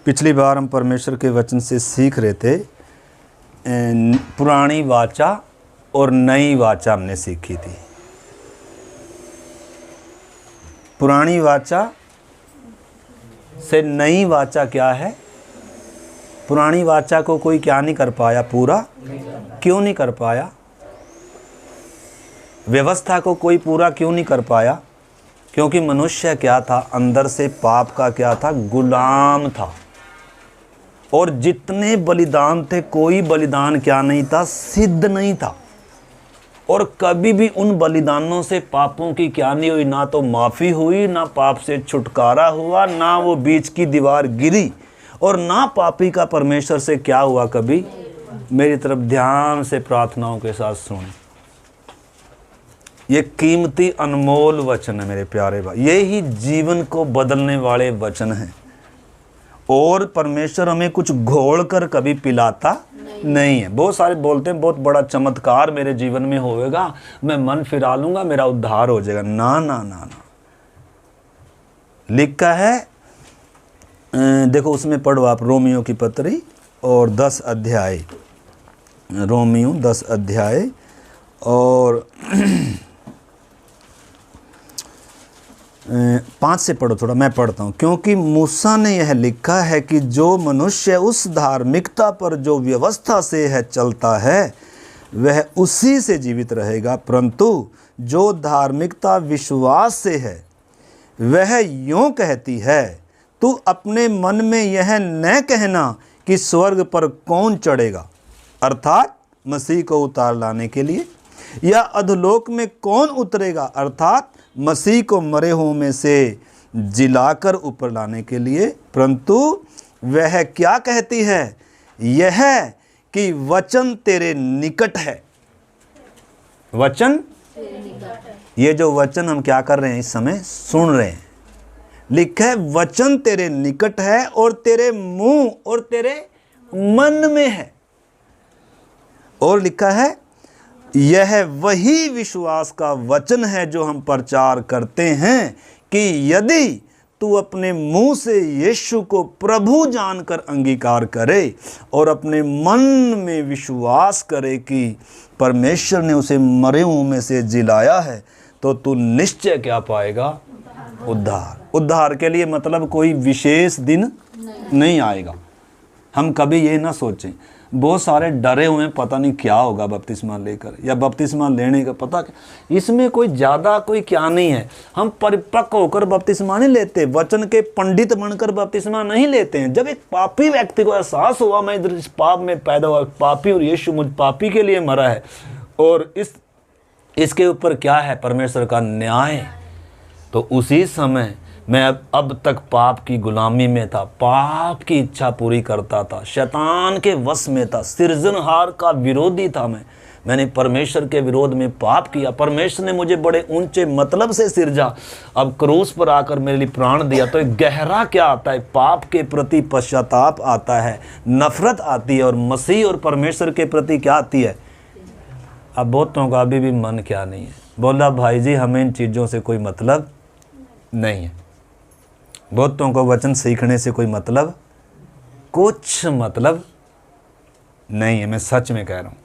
पिछली बार हम परमेश्वर के वचन से सीख रहे थे, पुरानी वाचा और नई वाचा हमने सीखी थी। पुरानी वाचा से नई वाचा क्या है? पुरानी वाचा को कोई क्या नहीं कर पाया? पूरा क्यों नहीं कर पाया? व्यवस्था को कोई पूरा क्यों नहीं कर पाया? क्योंकि मनुष्य क्या था? अंदर से पाप का क्या था? गुलाम था। और जितने बलिदान थे, कोई बलिदान क्या नहीं था? सिद्ध नहीं था। और कभी भी उन बलिदानों से पापों की क्या नहीं हुई? ना तो माफ़ी हुई, ना पाप से छुटकारा हुआ, ना वो बीच की दीवार गिरी, और ना पापी का परमेश्वर से क्या हुआ कभी? मेरी तरफ ध्यान से प्रार्थनाओं के साथ सुन। ये कीमती अनमोल वचन है मेरे प्यारे भाई, ये ही जीवन को बदलने वाले वचन हैं। और परमेश्वर हमें कुछ घोल कर कभी पिलाता नहीं है। बहुत सारे बोलते हैं बहुत बड़ा चमत्कार मेरे जीवन में होएगा, मैं मन फिरा लूंगा, मेरा उद्धार हो जाएगा। ना ना ना ना, लिखा है, देखो उसमें पढ़ो आप रोमियो की पत्री और 10 अध्याय, रोमियो 10 अध्याय और 5 से पढ़ो थोड़ा, मैं पढ़ता हूँ। क्योंकि मूसा ने यह लिखा है कि जो मनुष्य उस धार्मिकता पर जो व्यवस्था से है चलता है, वह उसी से जीवित रहेगा, परंतु जो धार्मिकता विश्वास से है वह यूँ कहती है, तू अपने मन में यह न कहना कि स्वर्ग पर कौन चढ़ेगा, अर्थात मसीह को उतार लाने के लिए, या अधोलोक में कौन उतरेगा, अर्थात मसीह को मरे हुओं में से जिलाकर ऊपर लाने के लिए, परंतु वह क्या कहती है? यह कि वचन तेरे निकट है। वचन, ये जो वचन हम क्या कर रहे हैं इस समय? सुन रहे हैं। लिखा है वचन तेरे निकट है और तेरे मुंह और तेरे मन में है। और लिखा है यह वही विश्वास का वचन है जो हम प्रचार करते हैं कि यदि तू अपने मुंह से यीशु को प्रभु जानकर अंगीकार करे और अपने मन में विश्वास करे कि परमेश्वर ने उसे मरे हुओं में से जिलाया है, तो तू निश्चय क्या पाएगा? उद्धार। उद्धार के लिए मतलब कोई विशेष दिन नहीं आएगा। हम कभी ये ना सोचें, बहुत सारे डरे हुए हैं पता नहीं क्या होगा बपतिस्मा लेकर या बपतिस्मा लेने का, पता इसमें कोई ज़्यादा कोई क्या नहीं है। हम परिपक्व होकर बपतिस्मा नहीं लेते, वचन के पंडित बनकर बपतिस्मा नहीं लेते हैं। जब एक पापी व्यक्ति को एहसास हुआ मैं इधर इस पाप में पैदा हुआ पापी और यीशु मुझ पापी के लिए मरा है और इसके ऊपर क्या है परमेश्वर का न्याय, तो उसी समय मैं अब तक पाप की गुलामी में था, पाप की इच्छा पूरी करता था, शैतान के वश में था, सृजनहार का विरोधी था। मैंने परमेश्वर के विरोध में पाप किया। परमेश्वर ने मुझे बड़े ऊंचे मतलब से सिरजा, अब क्रूस पर आकर मेरे लिए प्राण दिया। तो एक गहरा क्या आता है? पाप के प्रति पश्चाताप आता है, नफरत आती है, और मसीह और परमेश्वर के प्रति क्या आती है? अब बहुतों का अभी भी मन क्या नहीं है, बोला भाई जी हमें इन चीज़ों से कोई मतलब नहीं है। बहुतों को वचन सीखने से कोई मतलब, कुछ मतलब नहीं है, मैं सच में कह रहा हूँ।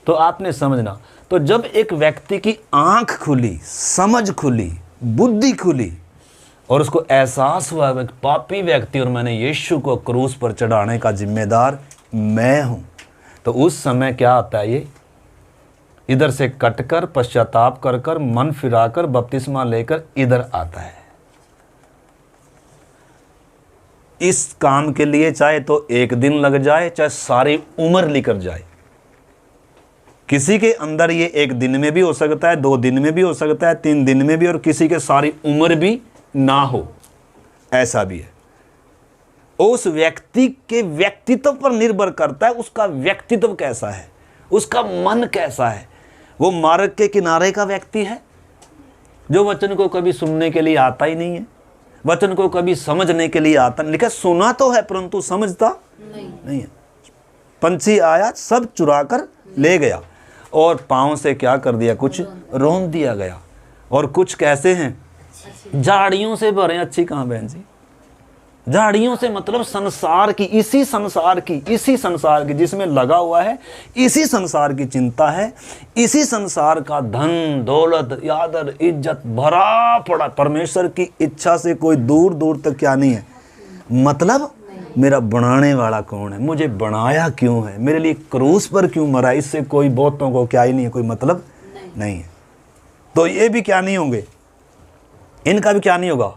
तो आपने समझना, तो जब एक व्यक्ति की आंख खुली, समझ खुली, बुद्धि खुली और उसको एहसास हुआ कि पापी व्यक्ति और मैंने यीशु को क्रूस पर चढ़ाने का जिम्मेदार मैं हूँ, तो उस समय क्या आता है? ये इधर से कटकर पश्चाताप कर कर मन फिराकर बपतिस्मा लेकर इधर आता है। इस काम के लिए चाहे तो एक दिन लग जाए, चाहे सारी उम्र लेकर जाए। किसी के अंदर ये एक दिन में भी हो सकता है, 2 दिन में भी हो सकता है, 3 दिन में भी, और किसी के सारी उम्र भी ना हो, ऐसा भी है। उस व्यक्ति के व्यक्तित्व पर निर्भर करता है, उसका व्यक्तित्व कैसा है, उसका मन कैसा है। वो मार्ग के किनारे का व्यक्ति है जो वचन को कभी सुनने के लिए आता ही नहीं है, वचन को कभी समझने के लिए आता नहीं। लिखा सुना तो है परंतु समझता नहीं है। पंछी आया सब चुरा कर ले गया और पाँव से क्या कर दिया? कुछ रौंद दिया गया। और कुछ कैसे हैं? झाड़ियों से भरे। अच्छी कहाँ बहन जी? झाड़ियों से मतलब संसार की, इसी संसार की जिसमें लगा हुआ है, इसी संसार की चिंता है, इसी संसार का धन दौलत आदर इज्जत भरा पड़ा। परमेश्वर की इच्छा से कोई दूर दूर तक क्या नहीं है, मतलब मेरा बनाने वाला कौन है, मुझे बनाया क्यों है, मेरे लिए क्रूस पर क्यों मरा, इससे कोई बहुतों को क्या ही नहीं है, कोई मतलब नहीं है। तो ये भी क्या नहीं होंगे, इनका भी क्या नहीं होगा,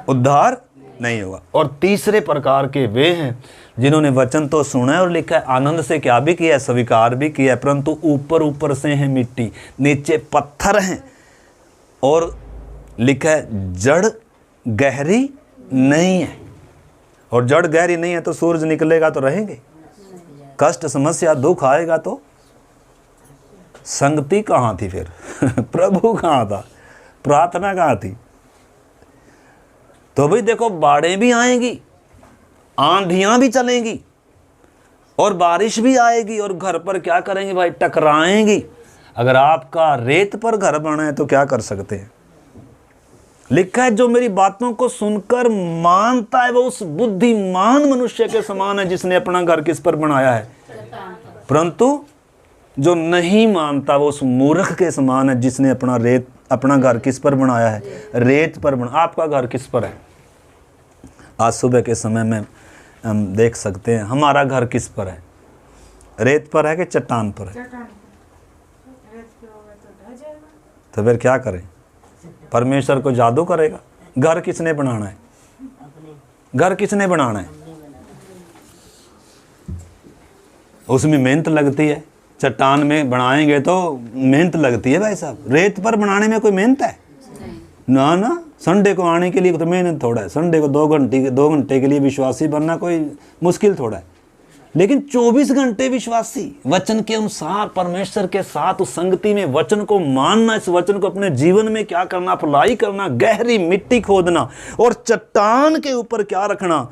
उद्धार नहीं होगा। और तीसरे प्रकार के वे हैं जिन्होंने वचन तो सुना है और लिखा है, आनंद से क्या भी किया है, स्वीकार भी किया है, परंतु ऊपर ऊपर से हैं मिट्टी, नीचे पत्थर हैं, और लिखा है जड़ गहरी नहीं है। और जड़ गहरी नहीं है तो सूरज निकलेगा तो रहेंगे, कष्ट समस्या दुख आएगा तो संगति कहाँ थी फिर प्रभु कहाँ था, प्रार्थना कहाँ थी। तो भाई देखो, बाढ़ें भी आएंगी, आंधियां भी चलेंगी, और बारिश भी आएगी, और घर पर क्या करेंगे भाई, टकराएंगी। अगर आपका रेत पर घर बना है तो क्या कर सकते हैं। लिखा है जो मेरी बातों को सुनकर मानता है वो उस बुद्धिमान मनुष्य के समान है जिसने अपना घर किस पर बनाया है, परंतु जो नहीं मानता वो उस मूर्ख के समान है जिसने अपना घर किस पर बनाया है, रेत पर बना। आपका घर किस पर है। आज सुबह के समय में हम देख सकते हैं हमारा घर किस पर है, रेत पर है कि चट्टान पर है। तो फिर क्या करें, परमेश्वर को जादू करेगा। घर किसने बनाना है, घर किसने बनाना है, उसमें मेहनत लगती है। चट्टान में बनाएंगे तो मेहनत लगती है भाई साहब, रेत पर बनाने में कोई मेहनत है ना ना। संडे को आने के लिए तो मेहनत थोड़ा है, संडे को 2 घंटे के लिए विश्वासी बनना कोई मुश्किल थोड़ा है, लेकिन 24 घंटे विश्वासी वचन के अनुसार परमेश्वर के साथ उस संगति में वचन को मानना, इस वचन को अपने जीवन में क्या करना, अप्लाई करना, गहरी मिट्टी खोदना और चट्टान के ऊपर क्या रखना,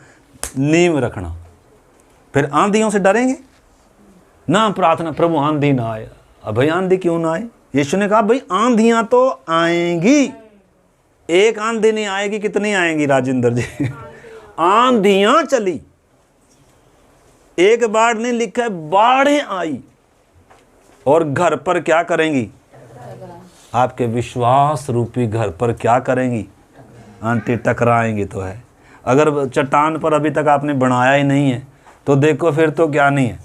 नींव रखना। फिर आंधियों से डरेंगे ना, प्रार्थना प्रभु आंधी ना आए। अब भाई आंधी क्यों ना आए, यीशु ने कहा भाई आंधियां तो आएंगी, एक आंधी नहीं आएगी, कितनी आएंगी राजेंद्र जी आंधियां चली, एक बार नहीं लिखा है बाढ़ें आई, और घर पर क्या करेंगी, आपके विश्वास रूपी घर पर क्या करेंगी, आंटी टकराएंगी। तो है, अगर चट्टान पर अभी तक आपने बनाया ही नहीं है तो देखो फिर तो क्या नहीं है,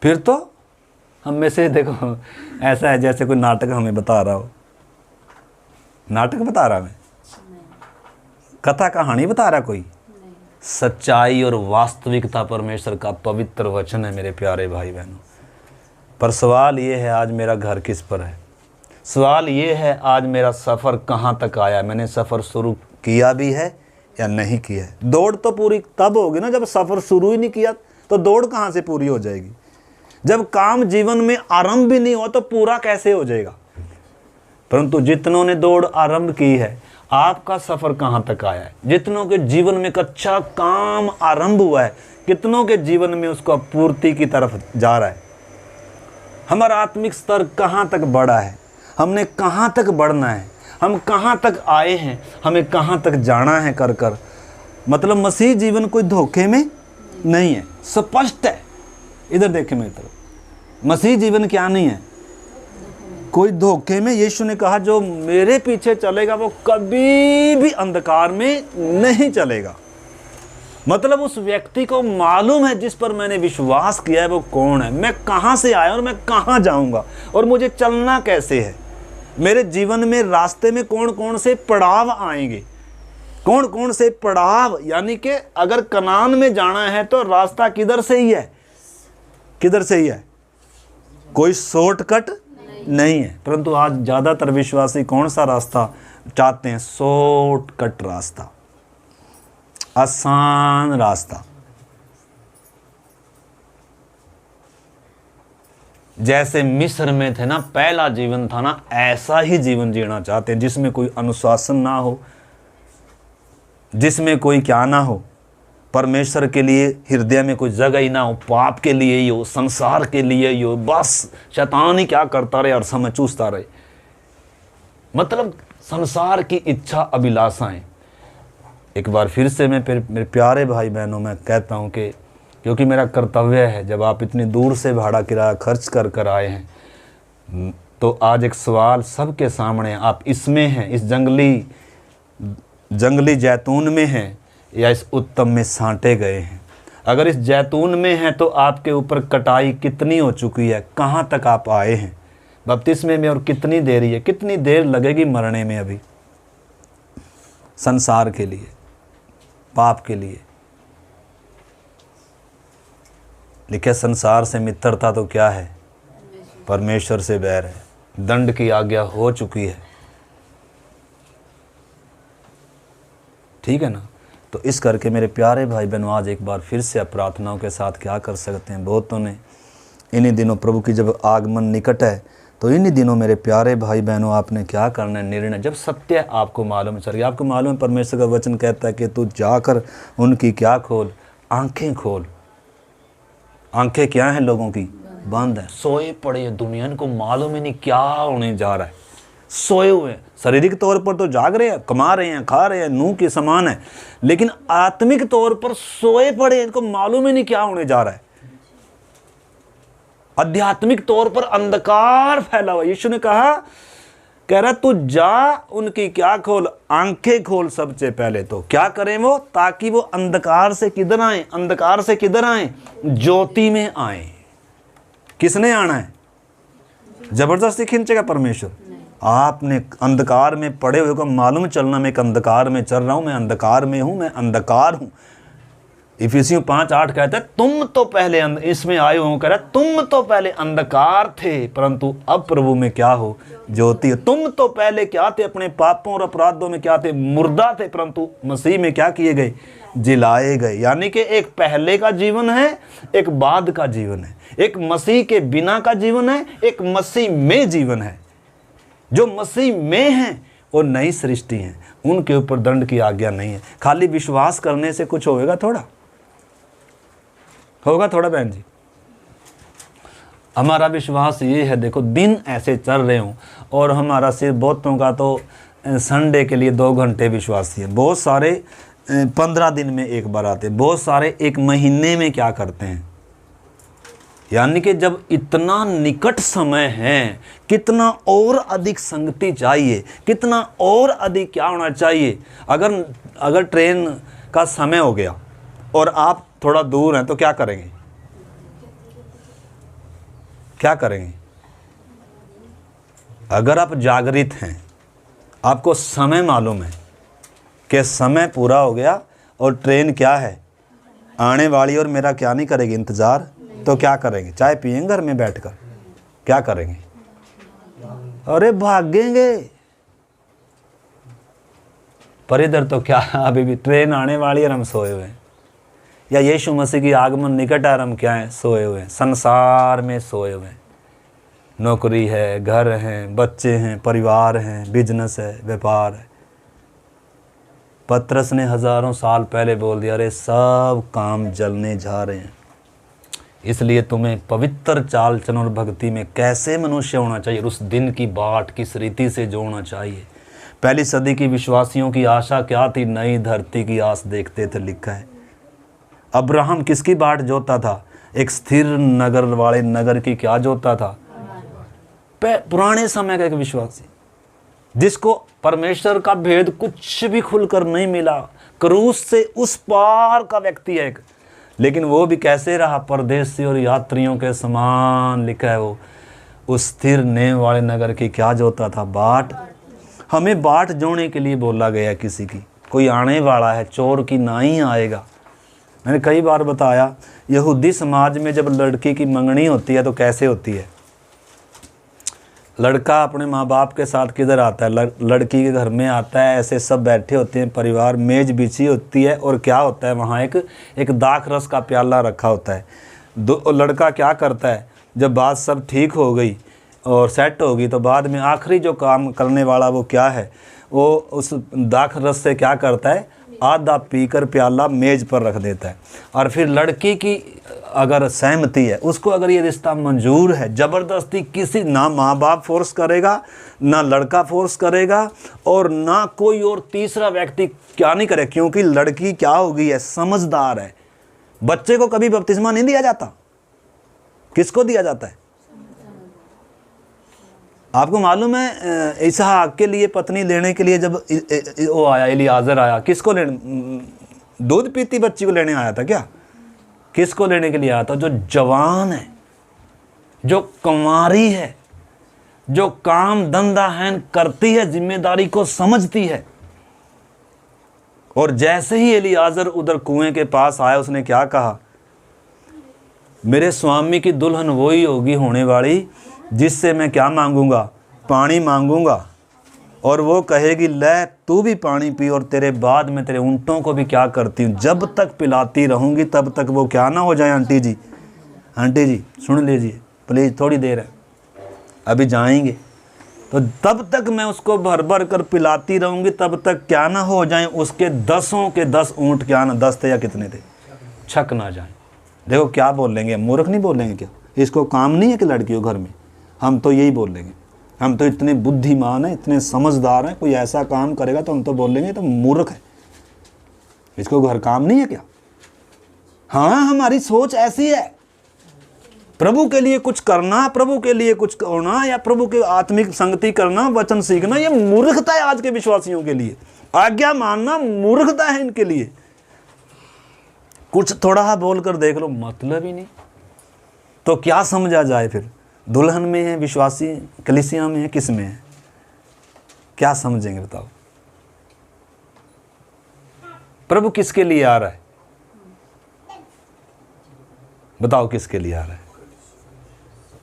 फिर तो हम में से देखो ऐसा है जैसे कोई नाटक हमें बता रहा हो, नाटक बता रहा मैं, कथा कहानी बता रहा कोई, सच्चाई और वास्तविकता परमेश्वर का पवित्र वचन है मेरे प्यारे भाई बहनों। पर सवाल ये है आज मेरा घर किस पर है, सवाल ये है आज मेरा सफ़र कहाँ तक आया, मैंने सफ़र शुरू किया भी है या नहीं किया है। दौड़ तो पूरी तब होगी ना जब सफ़र शुरू ही नहीं किया, तो दौड़ कहाँ से पूरी हो जाएगी। जब काम जीवन में आरंभ भी नहीं हुआ तो पूरा कैसे हो जाएगा। परंतु जितनों ने दौड़ आरंभ की है, आपका सफ़र कहाँ तक आया है, जितनों के जीवन में एक अच्छा काम आरंभ हुआ है, कितनों के जीवन में उसका पूर्ति की तरफ जा रहा है। हमारा आत्मिक स्तर कहाँ तक बढ़ा है, हमने कहाँ तक बढ़ना है, हम कहाँ तक आए हैं, हमें कहाँ तक जाना है कर कर। मतलब मसीह जीवन कोई धोखे में नहीं है, स्पष्ट है। इधर देखें मेरी तरफ, मसीह जीवन क्या नहीं है, कोई धोखे में। यीशु ने कहा जो मेरे पीछे चलेगा वो कभी भी अंधकार में नहीं चलेगा। मतलब उस व्यक्ति को मालूम है जिस पर मैंने विश्वास किया है वो कौन है, मैं कहाँ से आया और मैं कहाँ जाऊँगा और मुझे चलना कैसे है। मेरे जीवन में रास्ते में कौन कौन से पड़ाव आएंगे, कौन कौन से पड़ाव, यानी कि अगर कनान में जाना है तो रास्ता किधर से ही है, किधर से ही है, कोई शॉर्टकट नहीं है। परंतु आज ज़्यादातर विश्वासी कौन सा रास्ता चाहते हैं, शॉर्टकट रास्ता, आसान रास्ता। जैसे मिस्र में थे ना, पहला जीवन था ना, ऐसा ही जीवन जीना चाहते हैं जिसमें कोई अनुशासन ना हो, जिसमें कोई क्या ना हो, परमेश्वर के लिए हृदय में कोई जगह ही ना हो, पाप के लिए ही हो, संसार के लिए ही हो, बस शैतान ही क्या करता रहे और समय चूसता रहे। मतलब संसार की इच्छा अभिलाषाएं। एक बार फिर से मैं मेरे प्यारे भाई बहनों में कहता हूँ कि क्योंकि मेरा कर्तव्य है, जब आप इतनी दूर से भाड़ा किराया खर्च कर कर आए हैं, तो आज एक सवाल सबके सामने, आप इसमें हैं, इस जंगली जैतून में हैं या इस उत्तम में साँटे गए हैं। अगर इस जैतून में हैं तो आपके ऊपर कटाई कितनी हो चुकी है, कहाँ तक आप आए हैं बपतिस्मे में, और कितनी देरी है, कितनी देर लगेगी मरने में अभी, संसार के लिए, पाप के लिए। लिखे संसार से मित्रता तो क्या है, परमेश्वर से बैर है, दंड की आज्ञा हो चुकी है। ठीक है ना। तो इस करके मेरे प्यारे भाई बहनों, आज एक बार फिर से आप प्रार्थनाओं के साथ क्या कर सकते हैं। बहुतों ने इन्हीं दिनों, प्रभु की जब आगमन निकट है, तो इन्हीं दिनों मेरे प्यारे भाई बहनों आपने क्या करना है, निर्णय, जब सत्य आपको मालूम चल, आपको मालूम है परमेश्वर का वचन कहता है कि तू जाकर उनकी क्या खोल, आंखें खोल। आंखें क्या हैं लोगों की, बंद है, सोए पड़े हैं, दुनिया को मालूम ही नहीं क्या होने जा रहा है, सोए हुए हैं। शारीरिक तौर पर तो जाग रहे हैं, कमा रहे हैं, खा रहे हैं, नूह के समान है, लेकिन आत्मिक तौर पर सोए पड़े हैं, इनको मालूम ही नहीं क्या होने जा रहा है। आध्यात्मिक तौर पर अंधकार फैला हुआ। यीशु ने कहा, कह रहा तू जा उनकी क्या खोल, आंखें खोल। सबसे पहले तो क्या करें वो, ताकि वो अंधकार से किधर आए, अंधकार से किधर आए, ज्योति में आए। किसने आना है, जबरदस्ती खींचेगा परमेश्वर। आपने अंधकार में पड़े हुए को मालूम चलना, मैं एक अंधकार में चल रहा हूं, मैं अंधकार में हूं, मैं अंधकार हूं। इफिसियों 5:8 कहता है तुम तो पहले इसमें आए हो, कह रहा तुम तो पहले अंधकार थे परंतु अब प्रभु में क्या हो, ज्योति हो। तुम तो पहले क्या थे, अपने पापों और अपराधों में क्या थे, मुर्दा थे, परंतु मसीह में क्या किए गए, जिलाए गए। यानी कि एक पहले का जीवन है, एक बाद का जीवन है, एक मसीह के बिना का जीवन है, एक मसीह में जीवन है। जो मसीह में है वो नई सृष्टि है, उनके ऊपर दंड की आज्ञा नहीं है। खाली विश्वास करने से कुछ होगा थोड़ा, होगा थोड़ा बहन जी। हमारा विश्वास ये है, देखो दिन ऐसे चल रहे हों और हमारा सिर्फ बहुतों का तो संडे के लिए 2 घंटे विश्वासी है, बहुत सारे 15 दिन में एक बार आते, बहुत सारे 1 महीने में क्या करते हैं। यानी कि जब इतना निकट समय है, कितना और अधिक संगति चाहिए, कितना और अधिक क्या होना चाहिए। अगर ट्रेन का समय हो गया और आप थोड़ा दूर हैं तो क्या करेंगे, क्या करेंगे। अगर आप जागृत हैं, आपको समय मालूम है कि समय पूरा हो गया और ट्रेन क्या है, आने वाली, और मेरा क्या नहीं करेगी इंतज़ार, तो क्या करेंगे, चाय पिएंगे घर में बैठकर, क्या करेंगे, अरे भागेंगे। पर इधर तो क्या, अभी भी ट्रेन आने वाली है और हम सोए हुए हैं, या यीशु मसीह की आगमन निकट है और हम क्या हैं, सोए हुए हैं, संसार में सोए हुए हैं। नौकरी है, घर हैं, बच्चे हैं, परिवार हैं, बिजनेस है, व्यापार है। पतरस ने हज़ारों साल पहले बोल दिया, अरे सब काम जलने जा रहे हैं। इसलिए तुम्हें पवित्र चाल चलन और भक्ति में कैसे मनुष्य होना चाहिए, उस दिन की बाट किस रीति से जोड़ना चाहिए। पहली सदी की विश्वासियों की आशा क्या थी, नई धरती की आस देखते थे। लिखा है अब्राहम किसकी बाट जोता था, एक स्थिर नगर वाले नगर की क्या जोता था, पुराने समय का एक विश्वासी जिसको परमेश्वर का भेद कुछ भी खुलकर नहीं मिला, क्रूस से उस पार का व्यक्ति है एक, लेकिन वो भी कैसे रहा, परदेसी और यात्रियों के समान। लिखा है वो उस स्थिर नेम वाले नगर की क्या जोता था, बाट। हमें बाट जोड़ने के लिए बोला गया किसी की, कोई आने वाला है, चोर की ना ही आएगा। मैंने कई बार बताया, यहूदी समाज में जब लड़की की मंगनी होती है तो कैसे होती है, लड़का अपने माँ बाप के साथ किधर आता है, लड़की के घर में आता है, ऐसे सब बैठे होते हैं, परिवार, मेज बिछी होती है और क्या होता है वहाँ एक दाख रस का प्याला रखा होता है। लड़का क्या करता है, जब बात सब ठीक हो गई और सेट होगी तो बाद में आखिरी जो काम करने वाला वो क्या है, वो उस दाख रस से क्या करता है, आधा पीकर प्याला मेज पर रख देता है। और फिर लड़की की अगर सहमति है, उसको अगर ये रिश्ता मंजूर है, ज़बरदस्ती किसी, ना माँ बाप फोर्स करेगा, ना लड़का फोर्स करेगा, और ना कोई और तीसरा व्यक्ति क्या नहीं करे, क्योंकि लड़की क्या हो गई है, समझदार है। बच्चे को कभी बपतिस्मा नहीं दिया जाता, किसको दिया जाता है? आपको मालूम है इसहाक के लिए पत्नी लेने के लिए जब वो आया, एलियाजर आया, किसको लेने, दूध पीती बच्ची को लेने आया था क्या? किसको लेने के लिए आया था? जो जवान है, जो कुंवारी है, जो काम धंधा है करती है, जिम्मेदारी को समझती है। और जैसे ही एलियाजर उधर कुएं के पास आया, उसने क्या कहा? मेरे स्वामी की दुल्हन वही होगी होने वाली जिससे मैं क्या मांगूंगा? पानी मांगूंगा, और वो कहेगी ले तू भी पानी पी, और तेरे बाद में तेरे ऊँटों को भी क्या करती हूँ, जब तक पिलाती रहूँगी तब तक वो क्या ना हो जाए। आंटी जी, आंटी जी सुन लीजिए प्लीज़, थोड़ी देर है, अभी जाएंगे, तो तब तक मैं उसको भर भर कर पिलाती रहूँगी, तब तक क्या ना हो जाए उसके 10 के 10 ऊँट, क्या ना 10 थे या कितने थे, छक ना जाए। देखो क्या बोलेंगे, मूर्ख नहीं बोलेंगे क्या? इसको काम नहीं है कि लड़की हो घर में? हम तो यही बोलेंगे, हम तो इतने बुद्धिमान हैं, इतने समझदार हैं, कोई ऐसा काम करेगा तो हम तो बोलेंगे तो मूर्ख है, इसको घर काम नहीं है क्या? हाँ, हमारी सोच ऐसी है। प्रभु के लिए कुछ करना, प्रभु के लिए कुछ करना, या प्रभु के आत्मिक संगति करना, वचन सीखना, ये मूर्खता है आज के विश्वासियों के लिए। आज्ञा मानना मूर्खता है इनके लिए। कुछ थोड़ा बोल कर देख लो, मतलब ही नहीं, तो क्या समझा जाए फिर? दुल्हन में है, विश्वासी कलीसिया में है, किस में है? क्या समझेंगे बताओ? प्रभु किसके लिए आ रहा है? बताओ किसके लिए आ रहा है?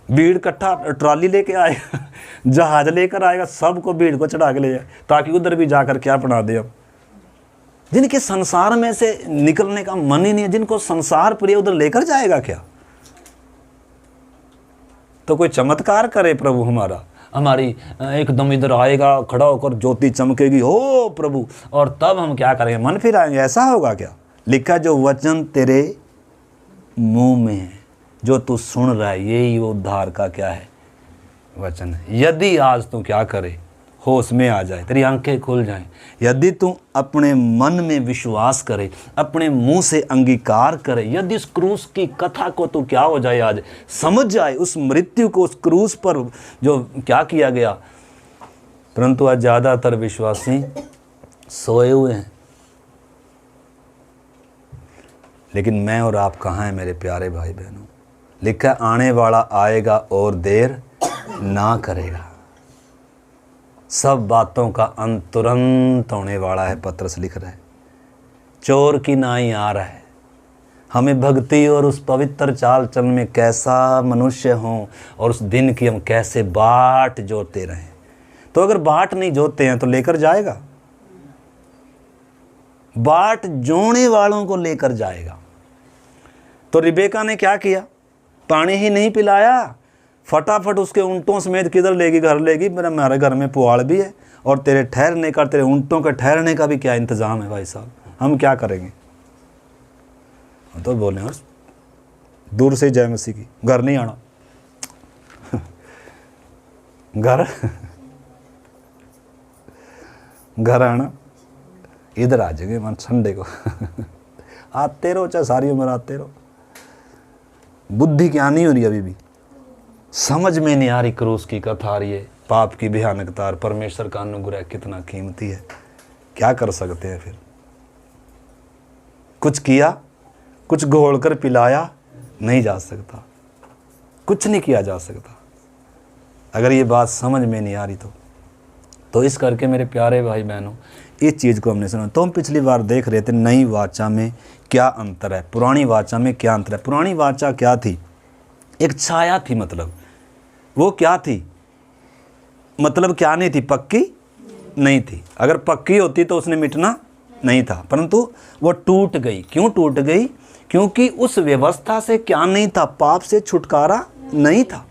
भीड़ इकट्ठा ट्रॉली लेके आएगा, जहाज लेकर आएगा, सबको भीड़ को चढ़ा के ले जाए, ताकि उधर भी जाकर क्या बना दे। हम जिनके संसार में से निकलने का मन ही नहीं है, जिनको संसार प्रिय, उधर लेकर जाएगा क्या? तो कोई चमत्कार करे प्रभु हमारा, हमारी एकदम इधर आएगा, खड़ा होकर ज्योति चमकेगी, हो प्रभु, और तब हम क्या करेंगे? मन फिर आएंगे? ऐसा होगा क्या? लिखा, जो वचन तेरे मुंह में है, जो तू सुन रहा है, यही वो उद्धार का क्या है? वचन है। यदि आज तू क्या करे, होश में आ जाए, तेरी आंखें खुल जाएं, यदि तू अपने मन में विश्वास करे, अपने मुंह से अंगीकार करे, यदि उस क्रूस की कथा को तू क्या हो जाए, आज समझ जाए उस मृत्यु को, उस क्रूस पर जो क्या किया गया। परंतु आज ज़्यादातर विश्वासी सोए हुए हैं। लेकिन मैं और आप कहाँ हैं मेरे प्यारे भाई बहनों? लिखा, आने वाला आएगा और देर ना करेगा, सब बातों का अंत तुरंत होने वाला है। पत्रस लिख रहा है, चोर की नाई आ रहा है। हमें भक्ति और उस पवित्र चाल चलन में कैसा मनुष्य हों, और उस दिन की हम कैसे बाट जोते रहें। तो अगर बाट नहीं जोते हैं तो लेकर जाएगा? बाट जोने वालों को लेकर जाएगा। तो रिबेका ने क्या किया? पानी ही नहीं पिलाया, फटाफट उसके ऊँटों समेत किधर लेगी? घर लेगी। मेरे घर में पुआल भी है, और तेरे ठहरने का, तेरे ऊँटों के ठहरने का भी क्या इंतज़ाम है भाई साहब, हम क्या करेंगे? तो बोले और दूर से जय मसीह की, घर नहीं आना। घर आना, इधर आ जाएंगे मन संडे को। आते रहो, चाहे सारी उम्र आते रहो। बुद्धि क्या नहीं हो रही, अभी भी समझ में नहीं आ रही क्रूस की कथा आ रही है, पाप की भयानकता और परमेश्वर का अनुग्रह कितना कीमती है। क्या कर सकते हैं फिर? कुछ किया, कुछ घोल कर पिलाया, नहीं जा सकता, कुछ नहीं किया जा सकता। अगर ये बात समझ में नहीं आ रही तो इस करके मेरे प्यारे भाई बहनों, इस चीज़ को हमने सुना। तो हम पिछली बार देख रहे थे नई वाचा में क्या अंतर है, पुरानी वाचा में क्या अंतर है। पुरानी वाचा क्या थी? एक छाया थी, मतलब वो क्या थी? मतलब क्या नहीं थी? पक्की नहीं थी। अगर पक्की होती तो उसने मिटना नहीं था, परंतु वो टूट गई। क्यों टूट गई? क्योंकि उस व्यवस्था से क्या नहीं था? पाप से छुटकारा नहीं था।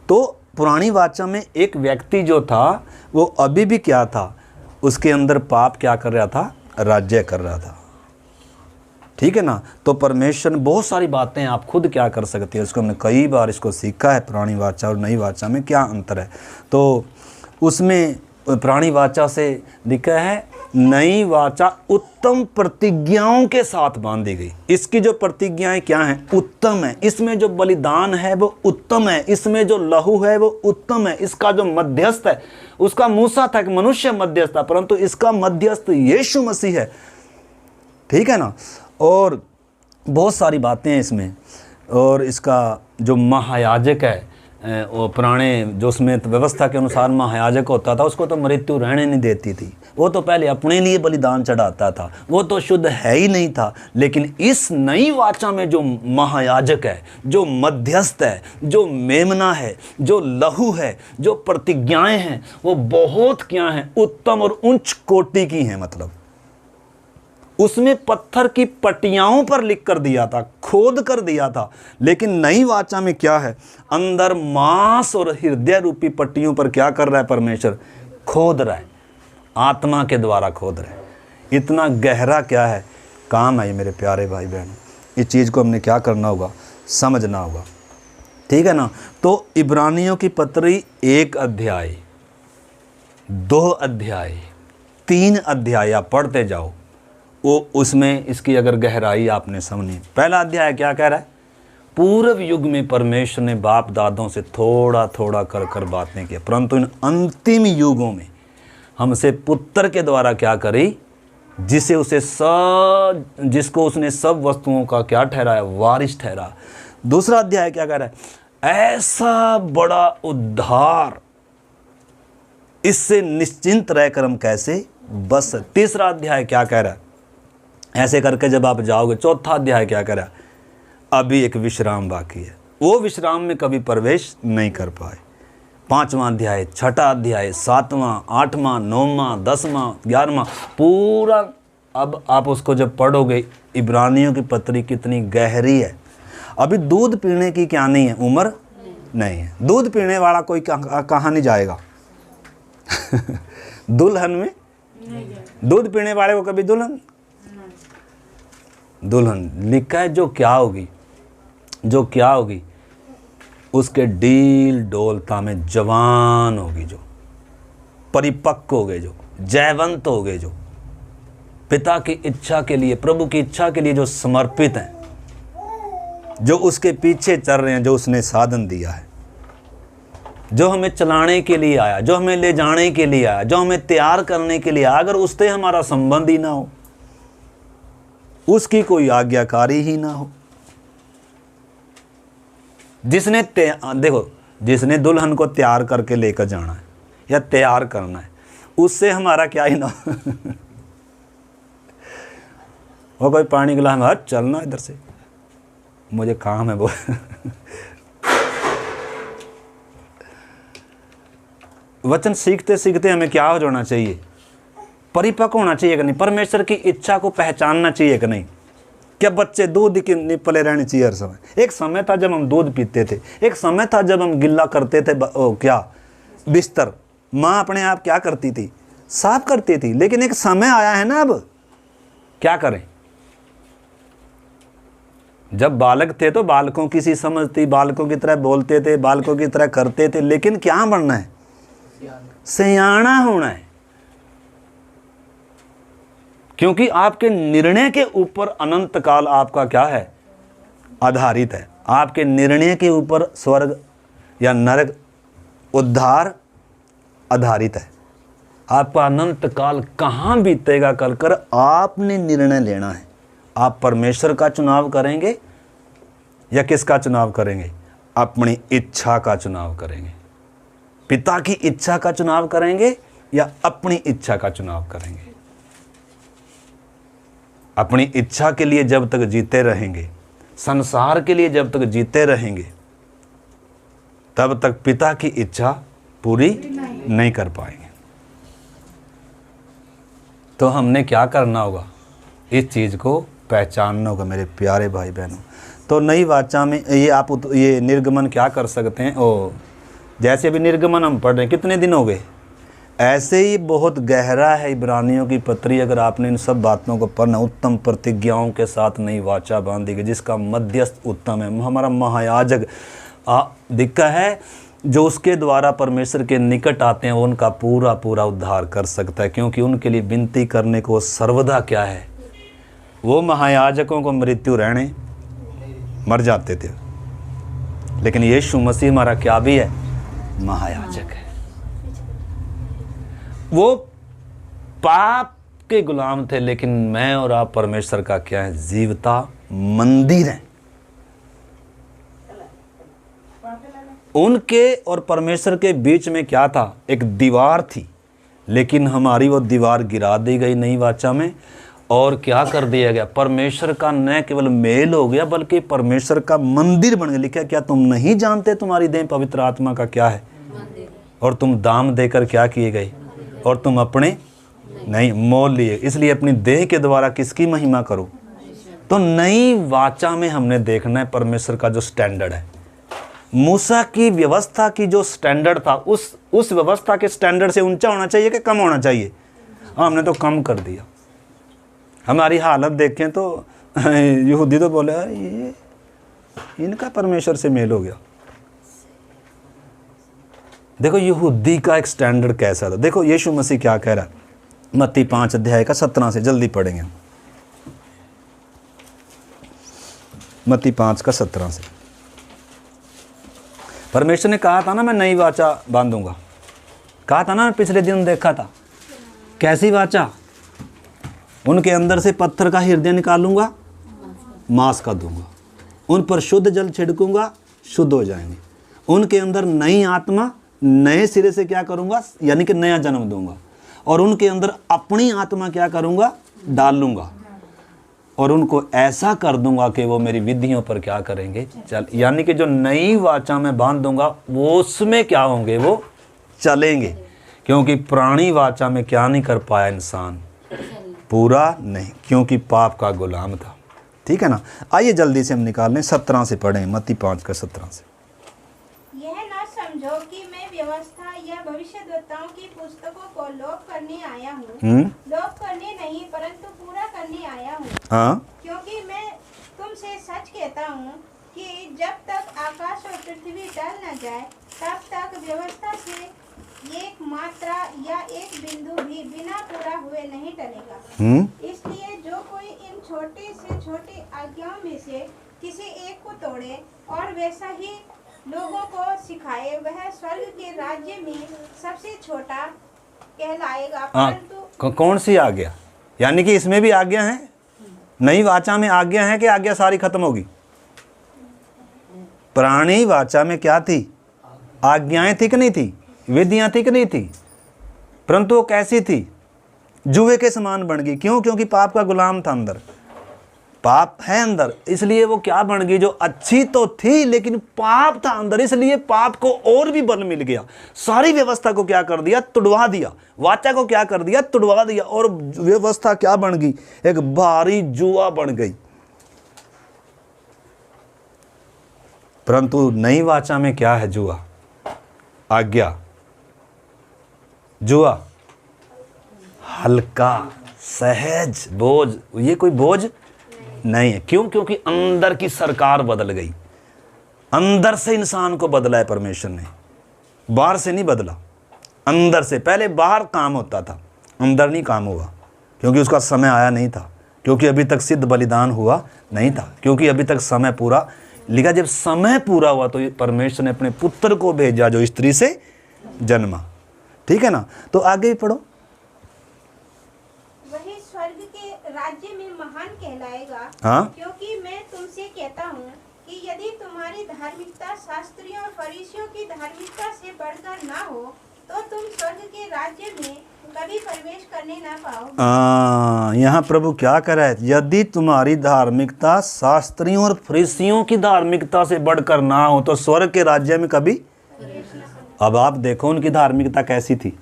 तो पुरानी वाचा में एक व्यक्ति जो था वो अभी भी क्या था? उसके अंदर पाप क्या कर रहा था, राज्य कर रहा था। ठीक है ना। तो परमेश्वर ने बहुत सारी बातें आप खुद क्या कर सकते हैं, उसको हमने कई बार इसको सीखा है, पुरानी वाचा और नई वाचा में क्या अंतर है। तो उसमें पुरानी वाचा से लिखा है, नई वाचा उत्तम प्रतिज्ञाओं के साथ बांधी गई। इसकी जो प्रतिज्ञाएं क्या हैं, उत्तम है। इसमें जो बलिदान है वो उत्तम है, इसमें जो लहू है वो उत्तम है, इसका जो मध्यस्थ है, उसका मूसा था कि मनुष्य मध्यस्थ था, परंतु इसका मध्यस्थ यीशु मसीह है। ठीक है ना। और बहुत सारी बातें हैं इसमें। और इसका जो महायाजक है, वो पुराने जो उसमें व्यवस्था के अनुसार महायाजक होता था, उसको तो मृत्यु रहने नहीं देती थी। वो तो पहले अपने लिए बलिदान चढ़ाता था, वो तो शुद्ध है ही नहीं था। लेकिन इस नई वाचा में जो महायाजक है, जो मध्यस्थ है, जो मेमना है, जो लहू है, जो प्रतिज्ञाएं हैं, वो बहुत क्या हैं, उत्तम और उच्च कोटि की हैं। मतलब उसमें पत्थर की पटियाओं पर लिख कर दिया था, खोद कर दिया था। लेकिन नई वाचा में क्या है, अंदर मांस और हृदय रूपी पट्टियों पर क्या कर रहा है परमेश्वर, खोद रहा है, आत्मा के द्वारा खोद रहा है। इतना गहरा क्या है काम है ये मेरे प्यारे भाई बहन। इस चीज़ को हमने क्या करना होगा, समझना होगा। ठीक है ना। तो इब्रानियों की पत्री 1 अध्याय, 2 अध्याय, 3 अध्याय आप पढ़ते जाओ, वो उसमें इसकी अगर गहराई आपने समझी। पहला अध्याय क्या कह रहा है, पूर्व युग में परमेश्वर ने बाप दादों से थोड़ा थोड़ा कर कर बातें की, परंतु इन अंतिम युगों में हमसे पुत्र के द्वारा क्या करी, जिसको उसने सब वस्तुओं का क्या ठहराया, वारिस ठहरा। दूसरा अध्याय क्या कह रहा है, ऐसा बड़ा उद्धार, इससे निश्चिंत रहकर हम कैसे बस। तीसरा अध्याय क्या कह रहा है, ऐसे करके जब आप जाओगे। चौथा अध्याय क्या कह रहा है, अभी एक विश्राम बाकी है, वो विश्राम में कभी प्रवेश नहीं कर पाए। 5वां अध्याय, 6ठा अध्याय, 7वां, 8वां, 9वां, 10वां, 11वां, पूरा। अब आप उसको जब पढ़ोगे, इब्रानियों की पत्री कितनी गहरी है। अभी दूध पीने की क्या नहीं है, उम्र नहीं है। दूध पीने वाला कोई कहाँ नहीं जाएगा दुल्हन में दूध पीने वाले को कभी दुल्हन लिखा है, जो क्या होगी, जो क्या होगी, उसके डील डोलता में जवान होगी, जो परिपक्व हो गए, जो जयवंत हो गए, जो पिता की इच्छा के लिए, प्रभु की इच्छा के लिए जो समर्पित हैं, जो उसके पीछे चल रहे हैं, जो उसने साधन दिया है, जो हमें चलाने के लिए आया, जो हमें ले जाने के लिए आया, जो हमें तैयार करने के लिए आया। अगर उससे हमारा संबंध ही ना हो, उसकी कोई आज्ञाकारी ही ना हो, जिसने देखो, जिसने दुल्हन को तैयार करके लेकर जाना है या तैयार करना है, उससे हमारा क्या ही ना वो कोई पानी गिलास में, चलना इधर से, मुझे काम है वो वचन सीखते सीखते हमें क्या हो जाना चाहिए, परिपक्व होना चाहिए कि नहीं, परमेश्वर की इच्छा को पहचानना चाहिए कि नहीं। क्या बच्चे दूध की निपले रहने चाहिए हर समय। एक समय था जब हम दूध पीते थे, एक समय था जब हम गिल्ला करते थे, क्या बिस्तर माँ अपने आप क्या करती थी, साफ करती थी। लेकिन एक समय आया है ना, अब क्या करें। जब बालक थे तो बालकों की सी समझ थी, बालकों की तरह बोलते थे, बालकों की तरह करते थे। लेकिन क्या बनना है, सयाना होना है। क्योंकि आपके निर्णय के ऊपर अनंत काल आपका क्या है, आधारित है। आपके निर्णय के ऊपर स्वर्ग या नरक, उद्धार आधारित है। आपका अनंत काल कहाँ बीतेगा कल कर आपने निर्णय लेना है। आप परमेश्वर का चुनाव करेंगे या किसका चुनाव करेंगे, अपनी इच्छा का चुनाव करेंगे। पिता की इच्छा का चुनाव करेंगे या अपनी इच्छा का चुनाव करेंगे। अपनी इच्छा के लिए जब तक जीते रहेंगे, संसार के लिए जब तक जीते रहेंगे, तब तक पिता की इच्छा पूरी नहीं कर पाएंगे। तो हमने क्या करना होगा, इस चीज़ को पहचानना होगा मेरे प्यारे भाई बहनों। तो नई वाचा में ये आप ये निर्गमन क्या कर सकते हैं, ओ जैसे भी निर्गमन हम पढ़ रहे हैं, कितने दिन हो गए, ऐसे ही बहुत गहरा है इब्रानियों की पत्री। अगर आपने इन सब बातों को पढ़ना, उत्तम प्रतिज्ञाओं के साथ नई वाचा बांधी गई, जिसका मध्यस्थ उत्तम है, हमारा महायाजक दिक्का है, जो उसके द्वारा परमेश्वर के निकट आते हैं, वो उनका पूरा पूरा उद्धार कर सकता है, क्योंकि उनके लिए विनती करने को सर्वदा क्या है, वो महायाजकों को मृत्यु रहने मर जाते थे, लेकिन यीशु मसीह हमारा क्या भी है, महायाजक है। वो पाप के गुलाम थे, लेकिन मैं और आप परमेश्वर का क्या है, जीवता मंदिर है। उनके और परमेश्वर के बीच में क्या था, एक दीवार थी, लेकिन हमारी वो दीवार गिरा दी गई नई वाचा में, और क्या कर दिया गया, परमेश्वर का न केवल मेल हो गया, बल्कि परमेश्वर का मंदिर बन गया। लिखा क्या, तुम नहीं जानते तुम्हारी देह पवित्र आत्मा का क्या है, और तुम दाम देकर क्या किए गए, और तुम अपने नहीं मोल लिए, इसलिए अपनी देह के द्वारा किसकी महिमा करो। तो नई वाचा में हमने देखना है परमेश्वर का जो स्टैंडर्ड है, मूसा की व्यवस्था की जो स्टैंडर्ड था, उस व्यवस्था के स्टैंडर्ड से ऊंचा होना चाहिए कि कम होना चाहिए। हमने तो कम कर दिया। हमारी हालत देखें तो यहूदी तो बोले ये इनका परमेश्वर से मेल हो गया। देखो यहूदी का एक स्टैंडर्ड कैसा था। देखो यीशु मसीह क्या कह रहा है, मत्ती 5 अध्याय का 17 से, जल्दी पढ़ेंगे। मत्ती 5 का 17 से। परमेश्वर ने कहा था ना, मैं नई वाचा बांधूंगा, कहा था ना, पिछले दिन देखा था। कैसी वाचा, उनके अंदर से पत्थर का हृदय निकालूंगा, मांस का दूंगा, उन पर शुद्ध जल छिड़कूंगा, शुद्ध हो जाएंगे। उनके अंदर नई आत्मा, नए सिरे से क्या करूंगा, यानी कि नया जन्म दूंगा, और उनके अंदर अपनी आत्मा क्या करूंगा, डाल लूंगा, और उनको ऐसा कर दूंगा कि वो मेरी विधियों पर क्या करेंगे, चल, यानी कि जो नई वाचा में बांध दूंगा वो उसमें क्या होंगे, वो चलेंगे। क्योंकि पुरानी वाचा में क्या नहीं कर पाया इंसान, पूरा नहीं, क्योंकि पाप का गुलाम था। ठीक है ना। आइए जल्दी से हम निकाल लें, 17 से पढ़ें, मत्ती 5 का 17 से। यह न समझो कि मैं व्यवस्था या भविष्यद्वक्ताओं की पुस्तकों को लोप करने आया हूँ। लोप करने नहीं परंतु पूरा करने आया हूँ। हाँ, क्योंकि मैं तुमसे सच कहता हूँ कि जब तक आकाश और पृथ्वी टल न जाए, तब तक व्यवस्था से एक मात्रा या एक बिंदु भी बिना पूरा हुए नहीं टलेगा। इसलिए जो कोई इन छोटे से छोटी आज्ञाओं में से किसी एक को तोड़े और वैसा ही लोगों को सिखाए, वह स्वर्ग के राज्य में सबसे छोटा कहलाएगा। परंतु कौन सी आज्ञा, यानी कि इसमें भी आज्ञा है, नई वाचा में आज्ञा है कि आज्ञा सारी खत्म होगी। पुरानी वाचा में क्या थी, आज्ञाएं थी कि नहीं थी, विधियां थी कि नहीं थी, परंतु वो कैसी थी, जुए के समान बन गई। क्यों, क्योंकि पाप का गुलाम था, अंदर पाप है अंदर, इसलिए वो क्या बन गई, जो अच्छी तो थी लेकिन पाप था अंदर, इसलिए पाप को और भी बल मिल गया। सारी व्यवस्था को क्या कर दिया, तुड़वा दिया, वाचा को क्या कर दिया, तुड़वा दिया, और व्यवस्था क्या बन गई, एक भारी जुआ बन गई। परंतु नई वाचा में क्या है, जुआ, आज्ञा, जुआ हल्का, सहज, बोझ, ये कोई बोझ नहीं है। क्यों, क्योंकि अंदर की सरकार बदल गई, अंदर से इंसान को बदला है परमेश्वर ने, बाहर से नहीं बदला, अंदर से। पहले बाहर काम होता था, अंदर नहीं काम हुआ, क्योंकि उसका समय आया नहीं था, क्योंकि अभी तक सिद्ध बलिदान हुआ नहीं था, क्योंकि अभी तक समय पूरा लिखा। जब समय पूरा हुआ तो परमेश्वर ने अपने पुत्र को भेजा, जो स्त्री से जन्मा। ठीक है ना। तो आगे भी पढ़ो। वही स्वर्ग के राज्य में महान कहलाएगा। हाँ, क्योंकि मैं तुमसे कहता हूँ कि यदि तुम्हारी धार्मिकता शास्त्रियों और फरीसियों की धार्मिकता से बढ़कर ना हो, तो तुम स्वर्ग के राज्य में कभी प्रवेश करने ना पाओ। यहाँ प्रभु क्या कर रहा है, यदि तुम्हारी धार्मिकता शास्त्रियों और फरीसियों की धार्मिकता से बढ़कर ना हो, तो स्वर्ग के राज्य में कभी। अब आप देखो उनकी धार्मिकता कैसी थी,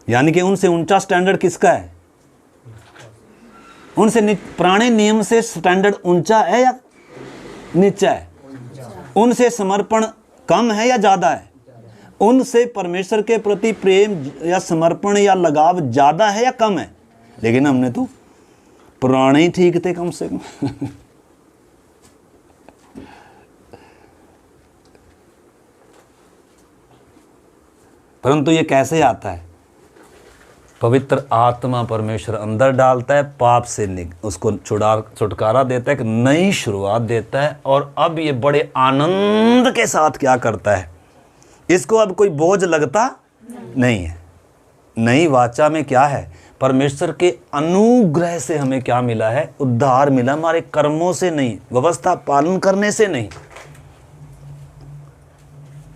यानी कि उनसे ऊंचा स्टैंडर्ड किसका है, उनसे पुराने नियम से स्टैंडर्ड ऊंचा है या नीचा है, उनसे समर्पण कम है या ज्यादा है, उनसे परमेश्वर के प्रति प्रेम या समर्पण या लगाव ज़्यादा है या कम है? लेकिन हमने तो पुराने ही ठीक थे कम से कम। परंतु ये कैसे आता है? पवित्र आत्मा परमेश्वर अंदर डालता है, पाप से उसको छुटकारा देता है, एक नई शुरुआत देता है। और अब ये बड़े आनंद के साथ क्या करता है, इसको अब कोई बोझ लगता नहीं है। नई वाचा में क्या है? परमेश्वर के अनुग्रह से हमें क्या मिला है? उद्धार मिला, हमारे कर्मों से नहीं, व्यवस्था पालन करने से नहीं।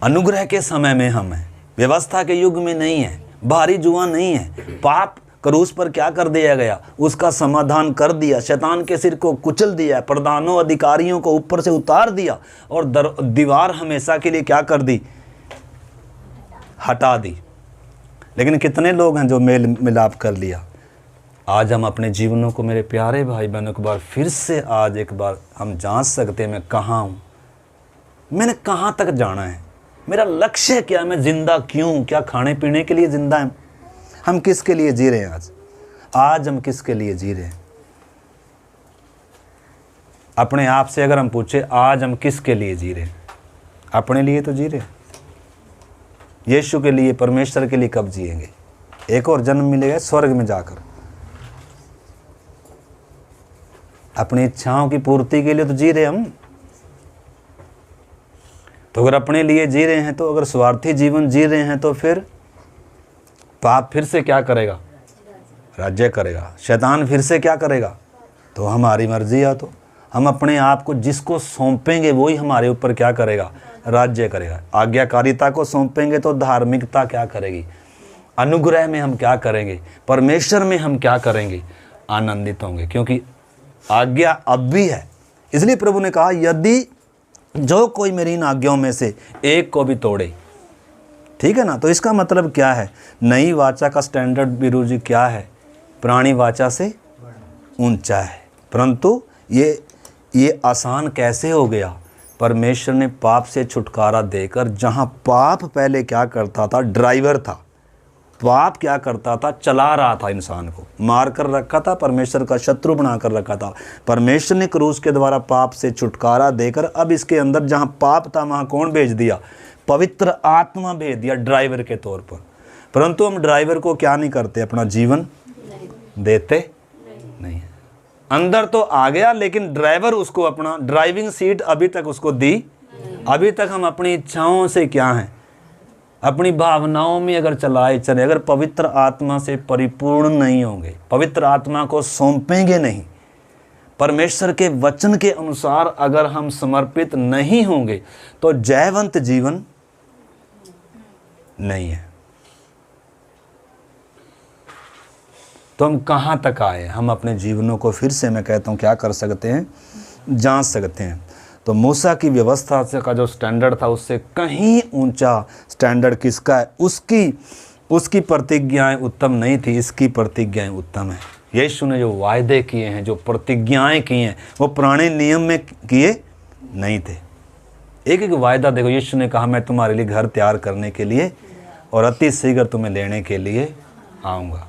अनुग्रह के समय में हम हैं, व्यवस्था के युग में नहीं है, भारी जुआ नहीं है। पाप क्रूस पर क्या कर दिया गया? उसका समाधान कर दिया, शैतान के सिर को कुचल दिया, प्रधानों अधिकारियों को ऊपर से उतार दिया और दीवार हमेशा के लिए क्या कर दी? हटा दी। लेकिन कितने लोग हैं जो मेल मिलाप कर लिया? आज हम अपने जीवनों को, मेरे प्यारे भाई बहनों, एक बार फिर से आज एक बार हम जांच सकते हैं, मैं कहाँ हूँ, मैंने कहाँ तक जाना है, मेरा लक्ष्य क्या है, मैं जिंदा क्यों? क्या खाने पीने के लिए जिंदा है? हम किसके लिए जी रहे हैं? आज हम किसके लिए जी रहे हैं? अपने आप से अगर हम पूछे आज हम किसके लिए जी रहे हैं? अपने लिए तो जी रहे हैं। यीशु के लिए, परमेश्वर के लिए कब जिएंगे? एक और जन्म मिलेगा स्वर्ग में जाकर। अपनी इच्छाओं की पूर्ति के लिए तो जी रहे हम। तो अगर अपने लिए जी रहे हैं, तो अगर स्वार्थी जीवन जी रहे हैं, तो फिर पाप फिर से क्या करेगा? राज्य करेगा। शैतान फिर से क्या करेगा? तो हमारी मर्जी है, तो हम अपने आप को जिसको सौंपेंगे वही हमारे ऊपर क्या करेगा? राज्य करेगा। आज्ञाकारिता को सौंपेंगे तो धार्मिकता क्या करेगी? अनुग्रह में हम क्या करेंगे? परमेश्वर में हम क्या करेंगे? आनंदित होंगे, क्योंकि आज्ञा अब भी है। इसलिए प्रभु ने कहा, यदि जो कोई मेरी इन आज्ञाओं में से एक को भी तोड़े, ठीक है ना? तो इसका मतलब क्या है? नई वाचा का स्टैंडर्ड बीरू जी क्या है? पुरानी वाचा से ऊंचा है। परंतु ये आसान कैसे हो गया? परमेश्वर ने पाप से छुटकारा देकर, जहाँ पाप पहले क्या करता था? ड्राइवर था। पाप क्या करता था? चला रहा था, इंसान को मार कर रखा था, परमेश्वर का शत्रु बना कर रखा था। परमेश्वर ने क्रूस के द्वारा पाप से छुटकारा देकर अब इसके अंदर जहाँ पाप था वहाँ कौन भेज दिया? पवित्र आत्मा भेज दिया ड्राइवर के तौर पर। परंतु हम ड्राइवर को क्या नहीं करते? अपना जीवन देते नहीं है। अंदर तो आ गया, लेकिन ड्राइवर उसको अपना ड्राइविंग सीट अभी तक उसको दी। अभी तक हम अपनी इच्छाओं से क्या हैं? अपनी भावनाओं में अगर चलाए चले, अगर पवित्र आत्मा से परिपूर्ण नहीं होंगे, पवित्र आत्मा को सौंपेंगे नहीं, परमेश्वर के वचन के अनुसार अगर हम समर्पित नहीं होंगे, तो जयवंत जीवन नहीं है। तो हम कहाँ तक आए? हम अपने जीवनों को फिर से, मैं कहता हूँ, क्या कर सकते हैं? जांच सकते हैं। तो मूसा की व्यवस्था से का जो स्टैंडर्ड था, उससे कहीं ऊंचा स्टैंडर्ड किसका है? उसकी प्रतिज्ञाएं उत्तम नहीं थी, इसकी प्रतिज्ञाएं उत्तम है। यीशु ने जो वायदे किए हैं, जो प्रतिज्ञाएं की हैं, वो पुराने नियम में किए नहीं थे। एक एक वायदा देखो, यीशु ने कहा, मैं तुम्हारे लिए घर तैयार करने के लिए और अति शीघ्र तुम्हें लेने के लिए आऊँगा।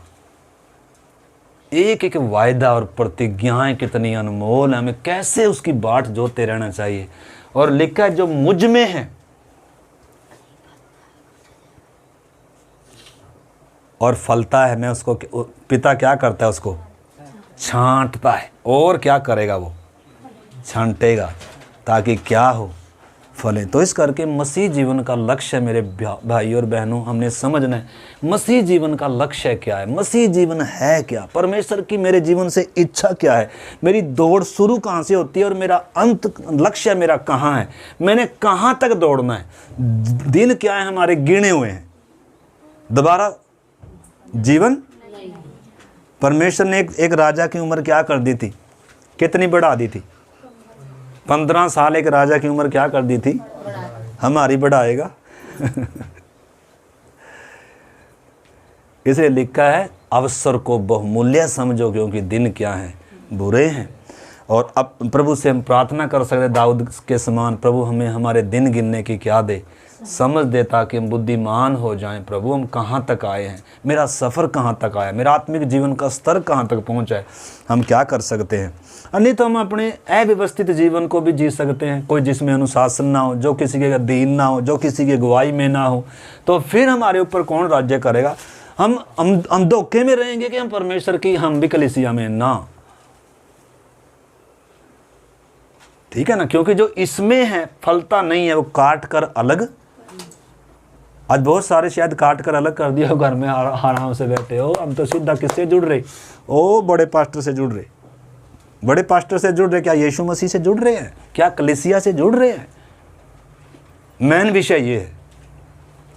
एक एक वायदा और प्रतिज्ञाएं कितनी अनमोल है, हमें कैसे उसकी बाट जोते रहना चाहिए। और लिखा है, जो मुझ में है और फलता है, मैं उसको, पिता क्या करता है? उसको छांटता है। और क्या करेगा? वो छांटेगा, ताकि क्या हो? फले। तो इस करके मसीह जीवन का लक्ष्य, मेरे भाई और बहनों, हमने समझना है मसीह जीवन का लक्ष्य क्या है, मसीह जीवन है क्या, परमेश्वर की मेरे जीवन से इच्छा क्या है, मेरी दौड़ शुरू कहाँ से होती है और मेरा अंत लक्ष्य मेरा कहाँ है, मैंने कहाँ तक दौड़ना है। दिन क्या है? हमारे गिने हुए हैं, दोबारा जीवन। परमेश्वर ने एक राजा की उम्र क्या कर दी थी? कितनी बढ़ा दी थी? 15 साल एक राजा की उम्र क्या कर दी थी? हमारी बढ़ाएगा। इसलिए लिखा है, अवसर को बहुमूल्य समझो, क्योंकि दिन क्या है? बुरे हैं। और अब प्रभु से हम प्रार्थना कर सकते, दाऊद के समान, प्रभु हमें हमारे दिन गिनने की क्या दे? समझ दे ताकि हम बुद्धिमान हो जाएं। प्रभु हम कहाँ तक आए हैं, मेरा सफ़र कहाँ तक आया, मेरा आत्मिक जीवन का स्तर कहाँ तक पहुँचा है, हम क्या कर सकते हैं। नहीं तो हम अपने अव्यवस्थित जीवन को भी जी सकते हैं, कोई जिसमें अनुशासन ना हो, जो किसी के अधीन ना हो, जो किसी की अगुवाई में ना हो, तो फिर हमारे ऊपर कौन राज्य करेगा। हम धोखे में रहेंगे कि हम परमेश्वर की, हम भी कलीसिया में ना, ठीक है ना। क्योंकि जो इसमें है फलता नहीं है, वो काट कर अलग। आज बहुत सारे शायद काट कर अलग कर दिया हो, घर में आराम से बैठे हो, हम तो सीधा किससे जुड़ रहे, ओ बड़े पास्टर से जुड़ रहे, बड़े पास्टर से जुड़ रहे, क्या यीशु मसीह से जुड़ रहे हैं, क्या कलीसिया से जुड़ रहे हैं। मेन विषय ये है,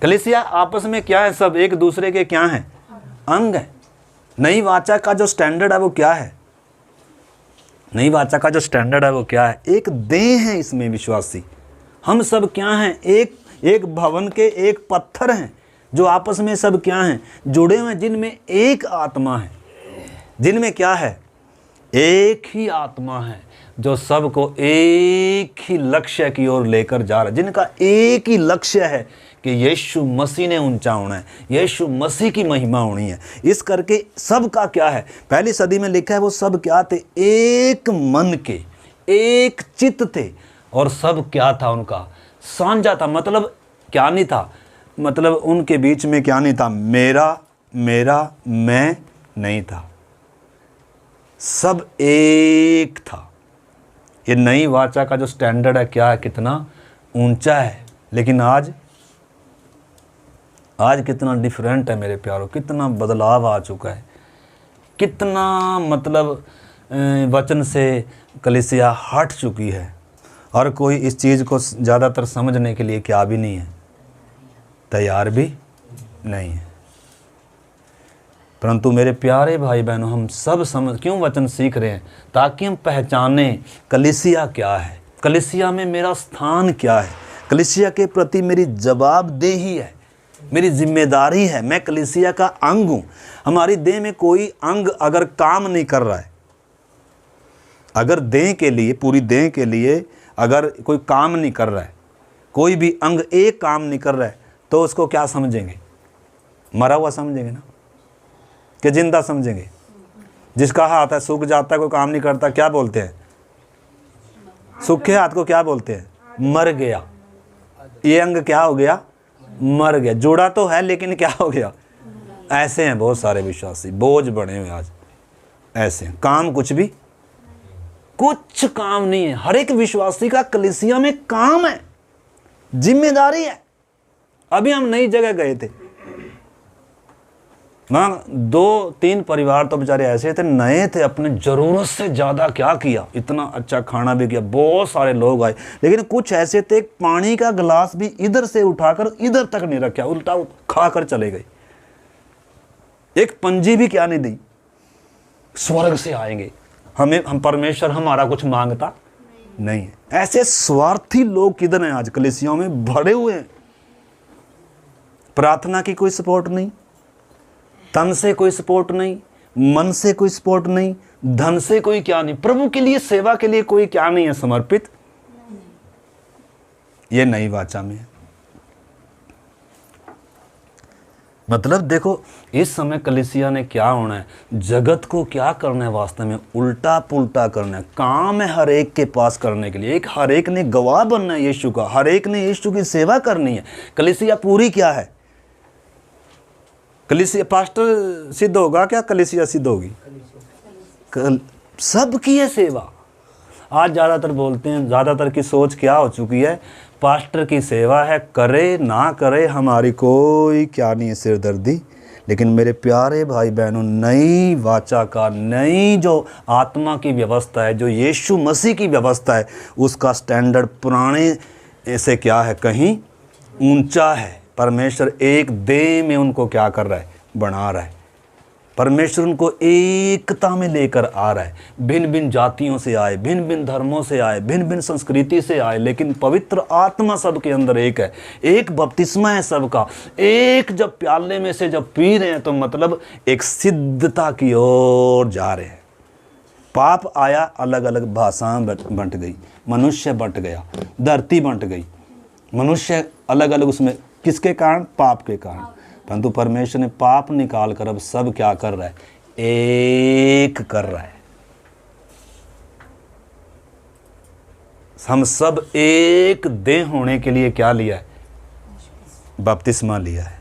कलीसिया आपस में क्या है, सब एक दूसरे के क्या हैं, अंग है। नई वाचा का जो स्टैंडर्ड है वो क्या है, नई वाचा का जो स्टैंडर्ड है वो क्या है, एक देह है इसमें विश्वासी। हम सब क्या हैं, एक भवन के एक पत्थर हैं जो आपस में सब क्या हैं, जुड़े हुए हैं, जिनमें एक आत्मा है, जिनमें क्या है, एक ही आत्मा है जो सबको एक ही लक्ष्य की ओर लेकर जा रहा है, जिनका एक ही लक्ष्य है कि यीशु मसीह ने ऊंचा होना है, यीशु मसीह की महिमा होनी है। इस करके सबका क्या है, पहली सदी में लिखा है वो सब क्या थे, एक मन के, एक चित्त थे, और सब क्या था, उनका साझा था। मतलब क्या नहीं था, मतलब उनके बीच में क्या नहीं था, मेरा मैं नहीं था, सब एक था। ये नई वाचा का जो स्टैंडर्ड है क्या है, कितना ऊंचा है। लेकिन आज कितना डिफरेंट है मेरे प्यारों, कितना बदलाव आ चुका है, कितना मतलब वचन से कलीसिया हट चुकी है, और कोई इस चीज़ को ज़्यादातर समझने के लिए क्या भी नहीं है, तैयार भी नहीं है। परंतु मेरे प्यारे भाई बहनों, हम सब समझ क्यों वचन सीख रहे हैं, ताकि हम पहचानें कलीसिया क्या है, कलीसिया में मेरा स्थान क्या है, कलीसिया के प्रति मेरी जवाबदेही है, मेरी जिम्मेदारी है, मैं कलीसिया का अंग हूँ। हमारी देह में कोई अंग अगर काम नहीं कर रहा है, अगर देह के लिए, पूरी देह के लिए अगर कोई काम नहीं कर रहा है, कोई भी अंग एक काम नहीं कर रहा है, तो उसको क्या समझेंगे, मरा हुआ समझेंगे ना, कि जिंदा समझेंगे। जिसका हाथ है सूख जाता है, कोई काम नहीं करता, क्या बोलते हैं, सूखे हाथ को क्या बोलते हैं, मर गया। ये अंग क्या हो गया, मर गया। जुड़ा तो है लेकिन क्या हो गया। ऐसे हैं बहुत सारे विश्वासी, बोझ बने हुए आज, ऐसे हैं, काम कुछ काम नहीं है। हर एक विश्वासी का कलीसिया में काम है, जिम्मेदारी है। अभी हम नई जगह गए थे, वहाँ 2-3 परिवार तो बेचारे ऐसे थे, नए थे, अपने ज़रूरत से ज़्यादा क्या किया, इतना अच्छा खाना भी किया, बहुत सारे लोग आए। लेकिन कुछ ऐसे थे, पानी का गिलास भी इधर से उठाकर इधर तक नहीं रखा, उल्टा खा कर चले गए। एक पंजी भी क्या नहीं दी, स्वर्ग से आएंगे, हम परमेश्वर हमारा कुछ मांगता नहीं है। ऐसे स्वार्थी लोग किधर हैं आज, कलीसियाओं में भरे हुए हैं। प्रार्थना की कोई सपोर्ट नहीं, तन से कोई सपोर्ट नहीं, मन से कोई सपोर्ट नहीं, धन से कोई क्या नहीं, प्रभु के लिए सेवा के लिए कोई क्या नहीं है समर्पित। ये नई वाचा में है। मतलब देखो, इस समय कलीसिया ने क्या होना है, जगत को क्या करना है, वास्तव में उल्टा पुल्टा करना है। काम है हर एक के पास करने के लिए, हर एक ने गवाह बनना है यीशु का, हर एक ने यीशु की सेवा करनी है। कलीसिया पूरी क्या है, कलीसिया पास्टर सिद्ध होगा क्या, कलीसिया सिद्ध होगी, सबकी है सेवा। आज ज़्यादातर बोलते हैं, ज़्यादातर की सोच क्या हो चुकी है, पास्टर की सेवा है, करे ना करे हमारी कोई क्या नहीं है सिरदर्दी। लेकिन मेरे प्यारे भाई बहनों, नई वाचा का, नई जो आत्मा की व्यवस्था है, जो यीशु मसीह की व्यवस्था है, उसका स्टैंडर्ड पुराने से क्या है, कहीं ऊंचा है। परमेश्वर एक देह में उनको क्या कर रहा है, बना रहा है। परमेश्वर उनको एकता में लेकर आ रहा है। भिन्न भिन्न जातियों से आए, भिन्न भिन्न धर्मों से आए, भिन्न भिन्न संस्कृति से आए, लेकिन पवित्र आत्मा सबके अंदर एक है, एक बपतिस्मा है सबका। एक जब प्याले में से जब पी रहे हैं तो मतलब एक सिद्धता की ओर जा रहे हैं। पाप आया, अलग अलग भाषाएं बंट गई, मनुष्य बंट गया, धरती बंट गई, मनुष्य अलग अलग उसमें, किसके कारण? पाप के कारण। परंतु परमेश्वर ने पाप निकाल कर अब सब क्या कर रहा है? एक कर रहा है। हम सब एक देह होने के लिए क्या लिया है? बपतिस्मा लिया है,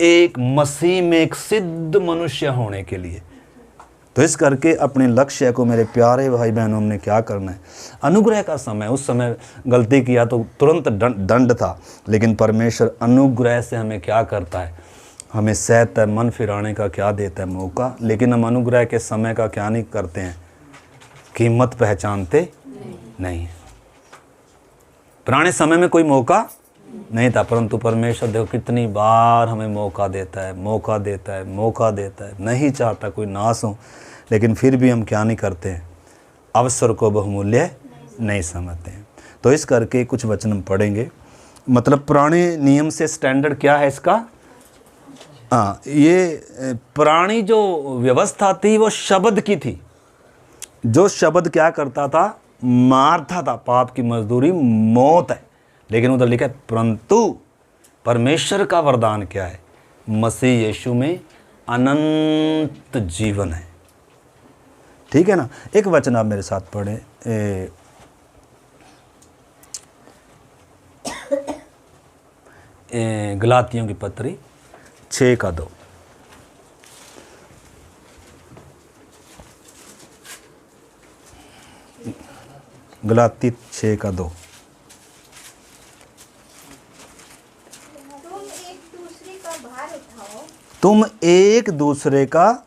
एक मसीह में एक सिद्ध मनुष्य होने के लिए। तो इस करके अपने लक्ष्य को मेरे प्यारे भाई बहनों हमने क्या करना है? अनुग्रह का समय, उस समय गलती किया तो तुरंत दंड था, लेकिन परमेश्वर अनुग्रह से हमें क्या करता है? हमें सहता है, मन फिराने का क्या देता है? मौका। लेकिन हम अनुग्रह के समय का क्या नहीं करते हैं? कीमत पहचानते नहीं। पुराने समय में कोई मौका नहीं था, परंतु परमेश्वर देखो कितनी बार हमें मौका देता है, मौका देता है, मौका देता है। नहीं चाहता कोई नाश हो, लेकिन फिर भी हम क्या नहीं करते हैं? अवसर को बहुमूल्य नहीं समझते हैं। तो इस करके कुछ वचन हम पढ़ेंगे। मतलब पुराने नियम से स्टैंडर्ड क्या है इसका? हाँ, ये पुरानी जो व्यवस्था थी वो शब्द की थी। जो शब्द क्या करता था? मारता था। पाप की मजदूरी मौत है। लेकिन उधर लिखा है परंतु परमेश्वर का वरदान क्या है? मसीह यीशु में अनंत जीवन है। ठीक है ना? एक वचन आप मेरे साथ पढ़ें, गलातियों की पत्री 6:2। गलाती 6:2। तुम एक दूसरे का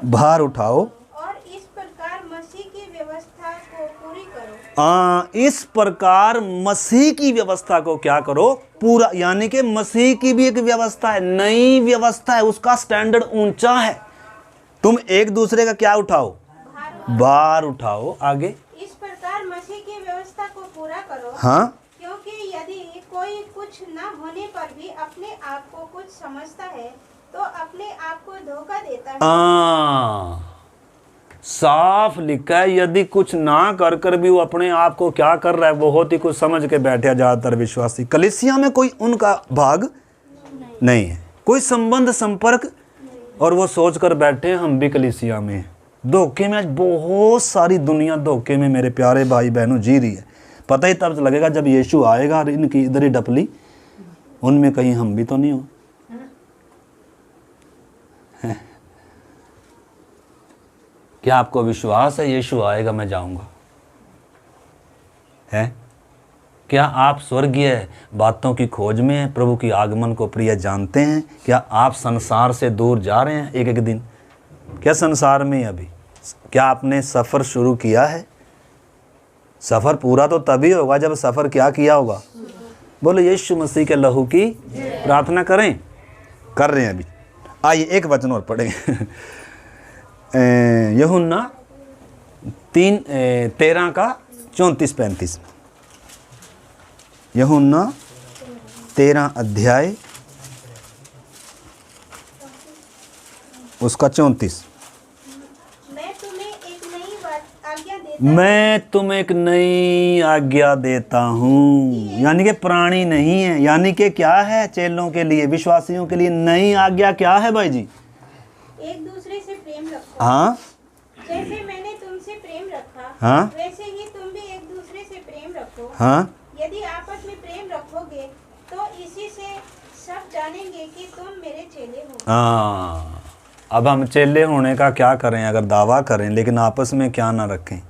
भार उठाओ और इस प्रकार मसीह की व्यवस्था को पूरी करो। इस प्रकार मसीह की व्यवस्था को क्या करो? पूरा। यानी कि मसीह की भी एक व्यवस्था है, नई व्यवस्था है, उसका स्टैंडर्ड ऊंचा है। तुम एक दूसरे का क्या उठाओ? भार उठाओ। आगे, इस प्रकार मसीह की व्यवस्था को पूरा करो। हाँ, क्योंकि यदि कोई कुछ न होने पर भी अपने आप को कुछ समझता है तो अपने आप को धोखा देता है। साफ लिखा है, यदि कुछ ना कर कर भी वो अपने आप को क्या कर रहा है? बहुत ही कुछ समझ के बैठे। ज्यादातर विश्वासी कलीसिया में कोई उनका भाग नहीं है, कोई संबंध संपर्क, और वो सोच कर बैठे हम भी कलीसिया में हैं। धोखे में आज बहुत सारी दुनिया धोखे में मेरे प्यारे भाई बहनों जी रही है। पता ही तब लगेगा जब यीशु आएगा और इनकी इधर ही डपली, उनमें कहीं हम भी तो नहीं हो। क्या आपको विश्वास है यीशु आएगा मैं जाऊंगा? है? क्या आप स्वर्गीय बातों की खोज में हैं? प्रभु की आगमन को प्रिय जानते हैं? क्या आप संसार से दूर जा रहे हैं एक एक दिन? क्या संसार में अभी? क्या आपने सफ़र शुरू किया है? सफ़र पूरा तो तभी होगा जब सफ़र क्या किया होगा? बोलो यीशु मसीह के लहू की प्रार्थना करें। कर रहे हैं अभी। आइए एक वचन और पढ़ेंगे। यूहन्ना 13:34-35। यूहन्ना 13 अध्याय उसका 34। मैं तुम्हें एक नई आज्ञा देता हूँ। यानी कि पुरानी नहीं है। यानी कि क्या है? चेलों के लिए, विश्वासियों के लिए नई आज्ञा क्या है भाई जी? एक दूसरे से प्रेम रखो। हाँ, जैसे मैंने तुमसे प्रेम रखा, हाँ, वैसे ही तुम भी एक दूसरे से प्रेम रखो। हाँ। यदि आपस में प्रेम रखोगे तो इसी से सब जानेंगे कि तुम मेरे चेले हो। हाँ, अब हम चेले होने का क्या करें? अगर दावा करें लेकिन आपस में क्या ना रखें?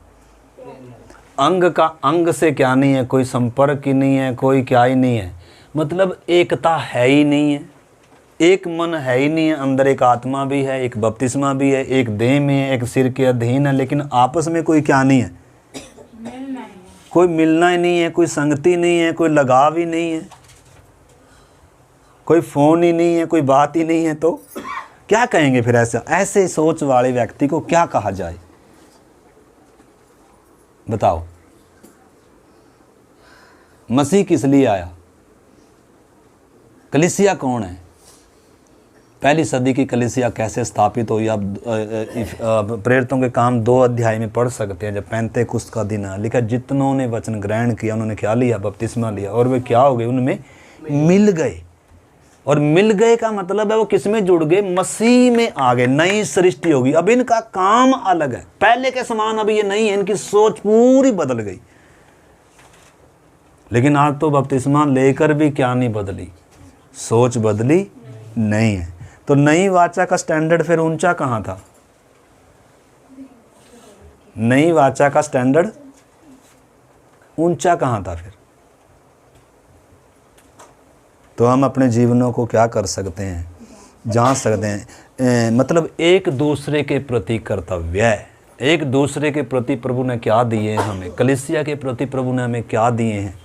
अंग का अंग से क्या नहीं है, कोई संपर्क ही नहीं है, कोई क्या ही नहीं है। मतलब एकता है ही नहीं है, एक मन है ही नहीं है। अंदर एक आत्मा भी है, एक बपतिस्मा भी है, एक देह में है, एक सिर के अधीन है, लेकिन आपस में कोई क्या नहीं है? कोई मिलना ही नहीं है, कोई संगति नहीं है, कोई लगाव ही नहीं है, कोई फोन ही नहीं है, कोई बात ही नहीं है। तो क्या कहेंगे फिर? ऐसे सोच वाले व्यक्ति को क्या कहा जाए? बताओ। मसीह किस लिए आया? कलीसिया कौन है? पहली सदी की कलीसिया कैसे स्थापित हुई, आप प्रेरितों के काम 2 अध्याय में पढ़ सकते हैं। जब पेंतेकुस्त का दिन है, लिखा जितनों ने वचन ग्रहण किया उन्होंने क्या लिया, बपतिस्मा लिया, और वे क्या हो गए, उनमें मिल गए। और मिल गए का मतलब है वो किस में जुड़ गए, मसीह में आ गए, नई सृष्टि होगी। अब इनका काम अलग है, पहले के समान अब ये नहीं है, इनकी सोच पूरी बदल गई। लेकिन आज तो बपतिस्मा लेकर भी क्या नहीं बदली, सोच बदली नहीं है। तो नई वाचा का स्टैंडर्ड फिर ऊंचा कहाँ था, नई वाचा का स्टैंडर्ड ऊंचा कहाँ था फिर। तो हम अपने जीवनों को क्या कर सकते हैं, जांच सकते हैं। मतलब एक दूसरे के प्रति कर्तव्य है, एक दूसरे के प्रति प्रभु ने क्या दिए हैं हमें, कलीसिया के प्रति प्रभु ने हमें क्या दिए हैं,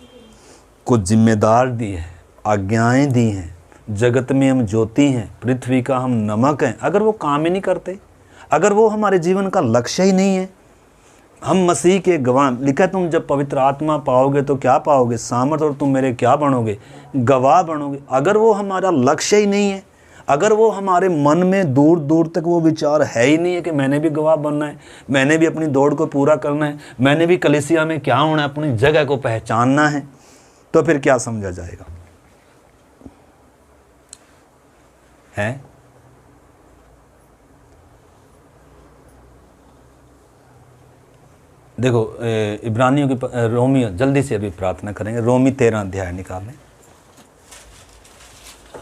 कुछ जिम्मेदार दिए हैं, आज्ञाएं दी हैं। जगत में हम ज्योति हैं, पृथ्वी का हम नमक हैं। अगर वो काम ही नहीं करते, अगर वो हमारे जीवन का लक्ष्य ही नहीं है, हम मसीह के गवाह। लिखा तुम जब पवित्र आत्मा पाओगे तो क्या पाओगे, सामर्थ, और तुम मेरे क्या बनोगे, गवाह बनोगे। अगर वो हमारा लक्ष्य ही नहीं है, अगर वो हमारे मन में दूर दूर तक वो विचार है ही नहीं है कि मैंने भी गवाह बनना है, मैंने भी अपनी दौड़ को पूरा करना है, मैंने भी कलीसिया में क्या होना है, अपनी जगह को पहचानना है, तो फिर क्या समझा जाएगा है। देखो इब्रानियों की रोमी, जल्दी से अभी प्रार्थना करेंगे। रोमी 13 अध्याय निकाल लें,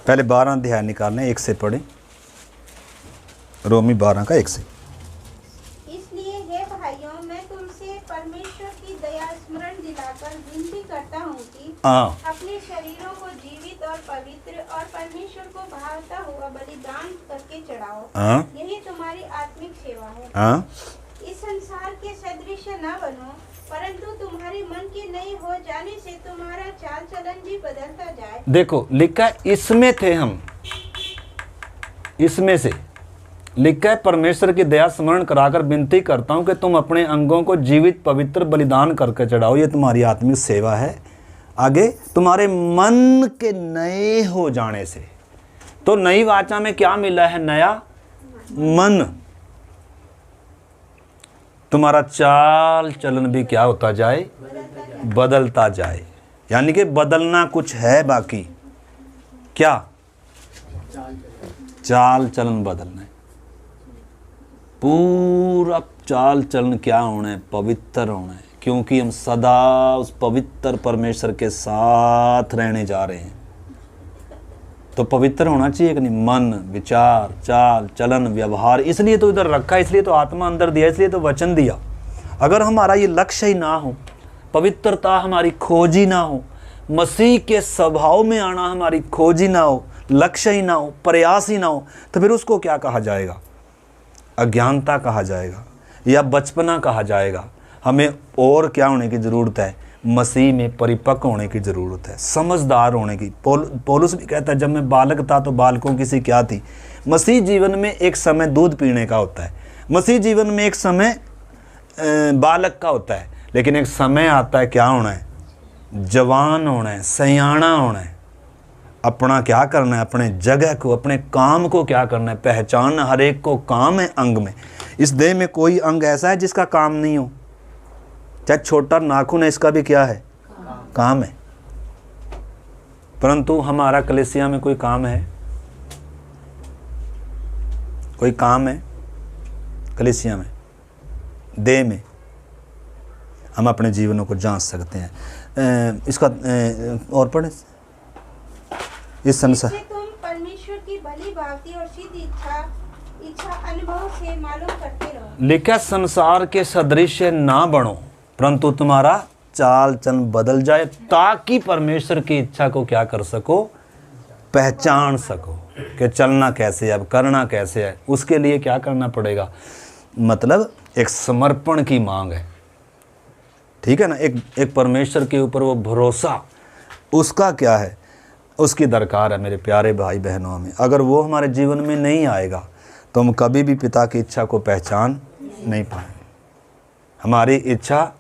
पहले 12 अध्याय निकाल लें, 1 से पढ़ें। रोमी 12 का 1 से। इसलिए हे भाइयों, मैं तुमसे परमेश्वर की दया स्मरण दिलाकर विनती करता हूँ कि अपने शरीरों को जीवित और पवित्र और परमेश्वर को भावता हुआ बलिदान करके चढ़ाओ, यही तुम्हारी आत्मिक सेवा है। इस संसार के सदृश न बनो, परंतु तुम्हारे मन के नए हो जाने से तुम्हारा चाल चलन भी बदलता जाए। देखो लिखा है इसमें थे हम, इसमें से लिखा है परमेश्वर की दया स्मरण कराकर विनती करता हूं कि तुम अपने अंगों को जीवित पवित्र बलिदान करके चढ़ाओ, ये तुम्हारी आत्मिक सेवा है। आगे तुम्हारे मन के नए हो जाने से। तो नई वाचा में क्या मिला है, नया मन। तुम्हारा चाल चलन भी क्या होता जाए, बदलता जाए। यानी कि बदलना कुछ है, बाकी क्या, चाल चलन बदलना है। पूरा चाल चलन क्या होना है, पवित्र होना है, क्योंकि हम सदा उस पवित्र परमेश्वर के साथ रहने जा रहे हैं। तो पवित्र होना चाहिए कि नहीं, मन, विचार, चाल चलन, व्यवहार। इसलिए तो इधर रखा, इसलिए तो आत्मा अंदर दिया, इसलिए तो वचन दिया। अगर हमारा ये लक्ष्य ही ना हो, पवित्रता हमारी खोज ही ना हो, मसीह के स्वभाव में आना हमारी खोज ही ना हो, लक्ष्य ही ना हो, प्रयास ही ना हो, तो फिर उसको क्या कहा जाएगा, अज्ञानता कहा जाएगा या बचपना कहा जाएगा। हमें और क्या होने की ज़रूरत है, मसीह में परिपक्व होने की ज़रूरत है, समझदार होने की। पौलुस भी कहता है जब मैं बालक था तो बालकों की सी क्या थी। मसीह जीवन में एक समय दूध पीने का होता है, मसीह जीवन में एक समय बालक का होता है, लेकिन एक समय आता है क्या होना है, जवान होना है, सयाना होना है। अपना क्या करना है, अपने जगह को, अपने काम को क्या करना है, पहचानना। हर एक को काम है अंग में। इस देह में कोई अंग ऐसा है जिसका काम नहीं हो, चाहे छोटा नाखून है, इसका भी क्या है, काम है। परंतु हमारा कलीसिया में कोई काम है, कोई काम है कलीसिया में, देह में। हम अपने जीवनों को जांच सकते हैं। इसका और पढ़े, इस संसार तुम परमेश्वर की भली भांति और सिद्ध इच्छा अनुभव से मालूम करते रहो। लिखा संसार के सदृश ना बनो, परंतु तुम्हारा चाल चलन बदल जाए, ताकि परमेश्वर की इच्छा को क्या कर सको, पहचान सको कि चलना कैसे है, अब करना कैसे है। उसके लिए क्या करना पड़ेगा, मतलब एक समर्पण की मांग है, ठीक है ना। एक परमेश्वर के ऊपर वो भरोसा, उसका क्या है, उसकी दरकार है मेरे प्यारे भाई बहनों में। अगर वो हमारे जीवन में नहीं आएगा तो हम कभी भी पिता की इच्छा को पहचान नहीं पाएंगे। हमारी इच्छा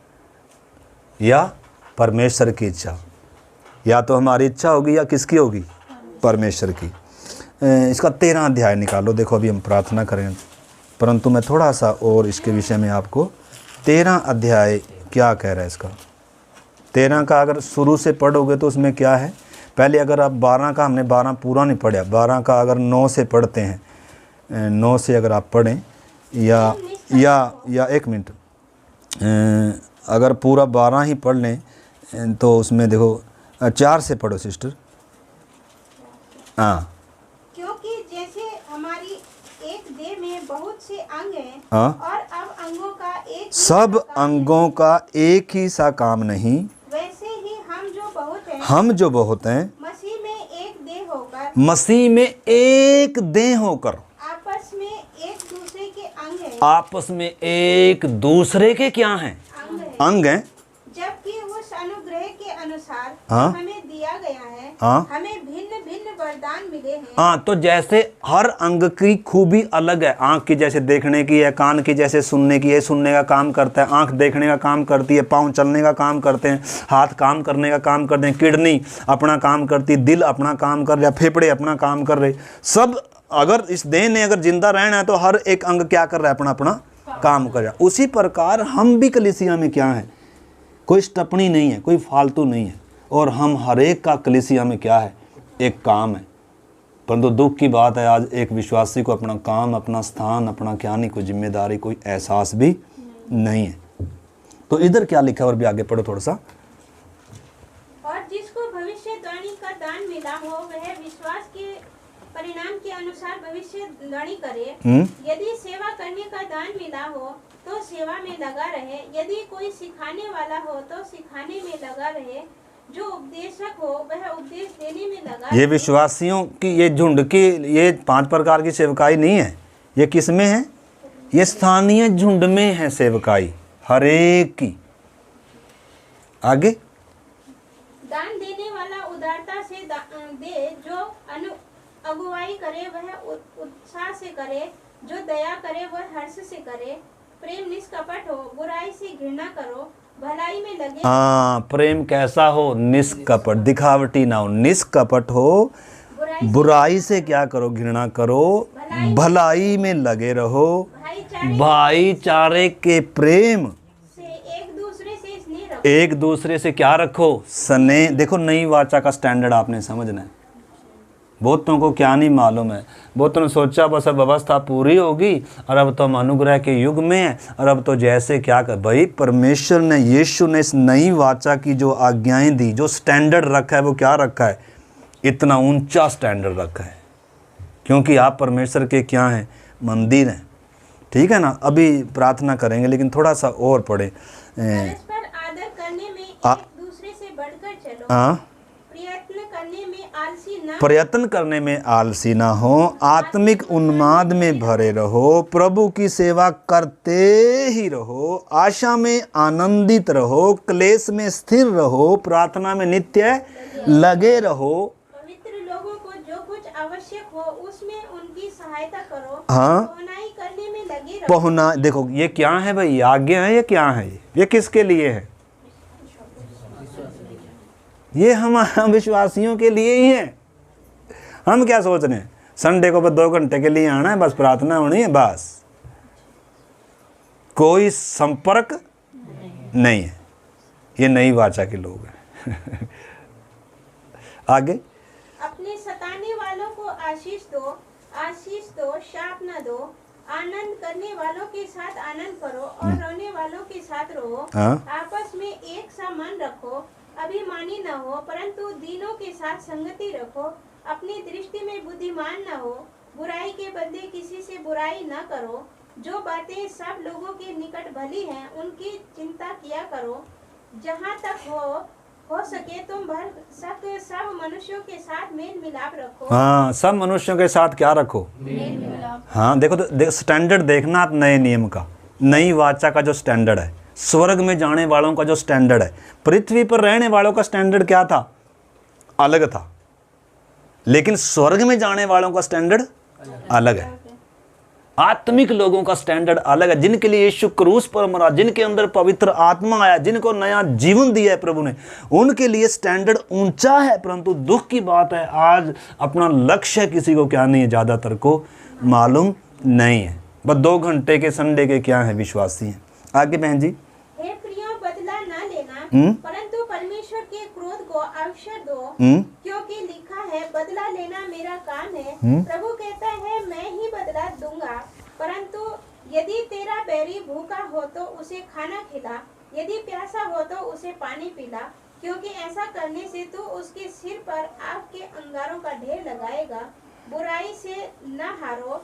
या परमेश्वर की इच्छा, या तो हमारी इच्छा होगी या किसकी होगी, परमेश्वर की। इसका 13 अध्याय निकालो। देखो अभी हम प्रार्थना करें, परंतु मैं थोड़ा सा और इसके विषय में आपको 13 अध्याय क्या कह रहा है इसका। 13 का अगर शुरू से पढ़ोगे तो उसमें क्या है, पहले अगर आप 12 का, हमने 12 पूरा नहीं पढ़ा, 12 का अगर 9 से पढ़ते हैं, 9 से अगर आप पढ़ें या एक मिनट, अगर पूरा 12 ही पढ़ लें तो उसमें देखो 4 से पढ़ो सिस्टर। हाँ, क्योंकि जैसे हमारी एक देह में बहुत से अंग हैं, हाँ, और अब अंगों का एक ही सब सा काम है, अंगों का एक ही सा काम नहीं, वैसे ही हम जो बहुत हैं मसीह में एक देह होकर मसीह में एक देह होकर आपस में एक दूसरे के अंग हैं, आपस में एक दूसरे के क्या हैं, अंग हैं, अंग हैं। जबकि उस अनुग्रह के अनुसार हाँ। हमें दिया गया है, हाँ। हमें भिन्न भिन्न वरदान मिले हैं। हाँ, तो जैसे हर अंग की खूबी अलग है, आँख की जैसे देखने की है, कान की जैसे सुनने की है, सुनने का काम करता है, आँख देखने का काम करती है, पाँव चलने का काम करते हैं, हाथ काम करने का काम करते हैं, किडनी अपना काम करती है, दिल अपना काम कर रहा है, फेफड़े अपना काम कर रहे, सब अगर इस देह ने अगर जिंदा रहना है तो हर एक अंग क्या कर रहा है, अपना अपना काम कर रहा है। उसी प्रकार हम भी कलीसिया में क्या है, कोई स्टपनी नहीं है, कोई फालतू नहीं है, और हम हर एक का कलीसिया में क्या है, एक काम है। परंतु दुख की बात है आज एक विश्वासी को अपना काम, अपना स्थान, अपना क्या नहीं, कोई जिम्मेदारी, कोई एहसास भी नहीं है। तो इधर क्या लिखा है, और भी आगे पढ़ो थोड़ा सा। और जिसको भविष्यवाणी का दान मिला हो वह विश्वास के परिणाम के अनुसार भविष्यवाणी करे। यदि सेवा करने का दान मिला हो तो सेवा में लगा रहे, यदि कोई सिखाने वाला हो तो सिखाने में लगा रहे, जो उपदेशक हो वह उपदेश देने में लगा ये रहे। विश्वासियों की ये झुंड की ये 5 प्रकार की सेवकाई नहीं है, ये किस में है, ये स्थानीय झुंड में है सेवकाई हर एक की। आगे दान देने वाला उदारता से दे, जो अगुवाई करे वह उत्साह से करे, जो दया करे वह हर्ष से करे, प्रेम निष्कपट हो, बुराई से घृणा करो, भलाई में लगे। हाँ, प्रेम कैसा हो, निष्कपट, दिखावटी ना हो, निष्कपट हो, बुराई से क्या करो, घृणा करो, भलाई में लगे रहो, भाईचारे के प्रेम से एक दूसरे से स्नेह रखो। एक दूसरे से क्या रखो, स्नेह। देखो नई वाचा का स्टैंडर्ड आपने समझना है। बहुतों को क्या नहीं मालूम है, बहुतों ने सोचा बस अब व्यवस्था पूरी होगी और अब तो हम अनुग्रह के युग में हैं और अब तो जैसे क्या कर। भाई परमेश्वर ने, यीशु ने इस नई वाचा की जो आज्ञाएं दी, जो स्टैंडर्ड रखा है, वो क्या रखा है, इतना ऊंचा स्टैंडर्ड रखा है, क्योंकि आप परमेश्वर के क्या हैं, मंदिर हैं। ठीक है ना। अभी प्रार्थना करेंगे लेकिन थोड़ा सा और पढ़े। परस्पर आदर करने में एक दूसरे से बढ़कर चलो, हाँ, प्रयत्न करने में आलसी ना हो, आत्मिक उन्माद में भरे रहो, प्रभु की सेवा करते ही रहो, आशा में आनंदित रहो, क्लेश में स्थिर रहो, प्रार्थना में नित्य लगे रहो। पवित्र लोगों को जो कुछ आवश्यक हो उसमें उनकी सहायता करो। हाँ, पहुनाई करने में लगे रहो। पहुना, देखो ये क्या है भाई, आज्ञा है, ये क्या है, ये किसके लिए है, ये हम विश्वासियों के लिए ही है। हम क्या सोच रहे हैं, संडे को बस 2 घंटे के लिए आना है, बस प्रार्थना होनी है, बस कोई संपर्क नहीं है। ये नई वाचा के लोग हैं। आगे, अपने सताने वालों को आशीष दो, शाप न दो, आनंद करने वालों के साथ आनंद करो और रोने वालों के साथ रो। हाँ, आपस में एक सा मन रखो, अभिमानी न हो परंतु दीनों के साथ संगति रखो, अपनी दृष्टि में बुद्धिमान न हो, बुराई के बदले किसी से बुराई न करो, जो बातें सब लोगों के निकट भली हैं उनकी चिंता किया करो। जहाँ तक हो सके तुम भर सब मनुष्यों के साथ मेल मिलाप रखो। हाँ, सब मनुष्यों के साथ क्या रखो, मेल मिलाप। हाँ, देखो तो स्टैंडर्ड देखना आप नए नियम का, नई वाचा का जो स्टैंडर्ड है, स्वर्ग में जाने वालों का जो स्टैंडर्ड है, पृथ्वी पर रहने वालों का स्टैंडर्ड क्या था, अलग था, लेकिन स्वर्ग में जाने वालों का स्टैंडर्ड अलग है। आत्मिक लोगों का स्टैंडर्ड अलग है, जिनके लिए यीशु क्रूस पर मरा, जिनके अंदर पवित्र आत्मा आया, जिनको नया जीवन दिया है प्रभु ने, उनके लिए स्टैंडर्ड ऊंचा है। परंतु दुख की बात है आज अपना लक्ष्य किसी को क्या नहीं है, ज़्यादातर को मालूम नहीं है। बस 2 घंटे के संडे के क्या है विश्वासी हैं। आगे बहन जी। हे प्रियो, बदला न लेना, परंतु परमेश्वर के क्रोध को अवसर दो, क्योंकि लिखा है, बदला लेना मेरा काम है, प्रभु कहता है, मैं ही बदला दूंगा। परंतु यदि तेरा बैरी भूखा हो तो उसे खाना खिला, यदि प्यासा हो तो उसे पानी पिला, क्योंकि ऐसा करने से तू उसके सिर पर आग के अंगारों का ढेर लगाएगा। बुराई से न हारो,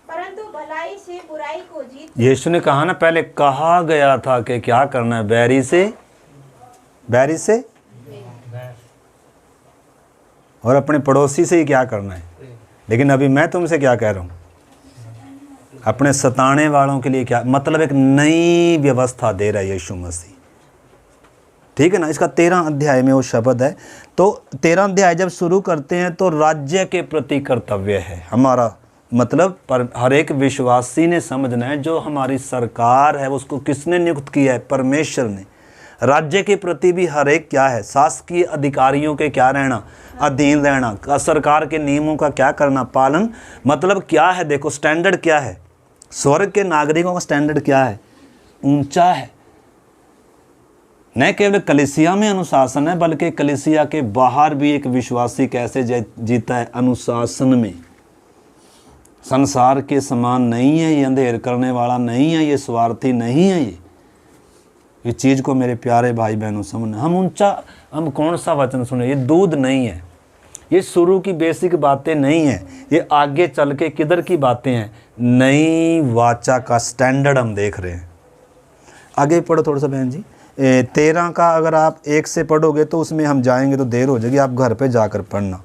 परंतु भलाई से बुराई को जीत। यीशु ने कहा ना, पहले कहा गया था कि क्या करना है, बैरी से और अपने पड़ोसी से ही क्या करना है। लेकिन अभी मैं तुमसे क्या कह रहा हूँ, अपने सताने वालों के लिए क्या, मतलब एक नई व्यवस्था दे रहा है यीशु मसीह। ठीक है ना। इसका 13 अध्याय में वो शब्द है। तो 13 अध्याय जब शुरू करते हैं तो राज्य के प्रति कर्तव्य है हमारा, मतलब पर हर एक विश्वासी ने समझना है जो हमारी सरकार है उसको किसने नियुक्त किया है, परमेश्वर ने। राज्य के प्रति भी हर एक क्या है, शासकीय अधिकारियों के क्या रहना, अधीन रहना, सरकार के नियमों का क्या करना, पालन। मतलब क्या है, देखो स्टैंडर्ड क्या है, स्वर्ग के नागरिकों का स्टैंडर्ड क्या है, ऊंचा है। न केवल कलीसिया में अनुशासन है, बल्कि कलीसिया के बाहर भी एक विश्वासी कैसे जीता है, अनुशासन में। संसार के समान नहीं है ये, अंधेर करने वाला नहीं है ये, स्वार्थी नहीं है ये चीज़ को मेरे प्यारे भाई बहनों समझना। हम कौन सा वचन सुने, ये दूध नहीं है, ये शुरू की बेसिक बातें नहीं है, ये आगे चल के किधर की बातें हैं, नई वाचा का स्टैंडर्ड हम देख रहे हैं। आगे पढ़ो थोड़ा सा बहन जी। 13 का अगर आप 1 से पढ़ोगे तो उसमें हम जाएंगे तो देर हो जाएगी, आप घर पे जाकर पढ़ना,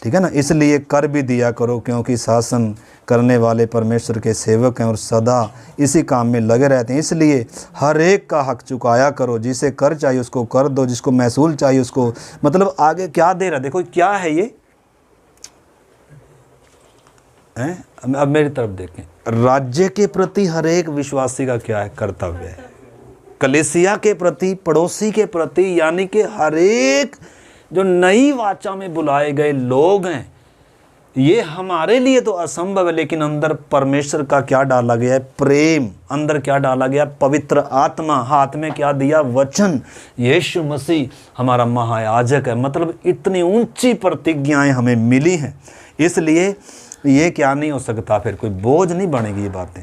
ठीक है ना। इसलिए कर भी दिया करो, क्योंकि शासन करने वाले परमेश्वर के सेवक हैं और सदा इसी काम में लगे रहते हैं। इसलिए हर एक का हक चुकाया करो, जिसे कर चाहिए उसको कर दो, जिसको महसूल चाहिए उसको। मतलब आगे क्या दे रहा है, देखो क्या है ये है? अब मेरी तरफ देखें, राज्य के प्रति हर एक विश्वासी का क्या है, कर्तव्य है। कलीसिया के प्रति, पड़ोसी के प्रति, यानी कि हर एक जो नई वाचा में बुलाए गए लोग हैं, ये हमारे लिए तो असंभव है, लेकिन अंदर परमेश्वर का क्या डाला गया है, प्रेम। अंदर क्या डाला गया, पवित्र आत्मा। हाथ में क्या दिया, वचन। यीशु मसीह हमारा महायाजक है। मतलब इतनी ऊंची प्रतिज्ञाएं हमें मिली हैं, इसलिए ये क्या नहीं हो सकता, फिर कोई बोझ नहीं बनेगी ये बातें।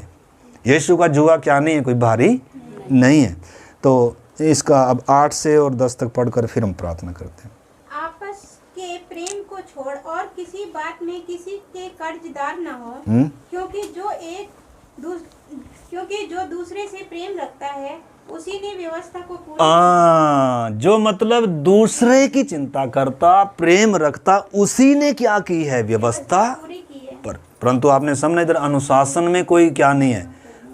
यीशु का जुआ क्या नहीं है, कोई भारी नहीं है। तो इसका अब 8 से और 10 तक पढ़कर फिर हम प्रार्थना करते हैं। आपस के प्रेम को छोड़ और किसी बात में किसी के कर्जदार न हो, क्योंकि जो दूसरे से प्रेम रखता है उसी ने व्यवस्था को पूरा जो मतलब दूसरे की चिंता करता, प्रेम रखता, उसी ने क्या की है, व्यवस्था पूरी की है। परंतु आपने समझा इधर अनुशासन में कोई क्या नहीं है,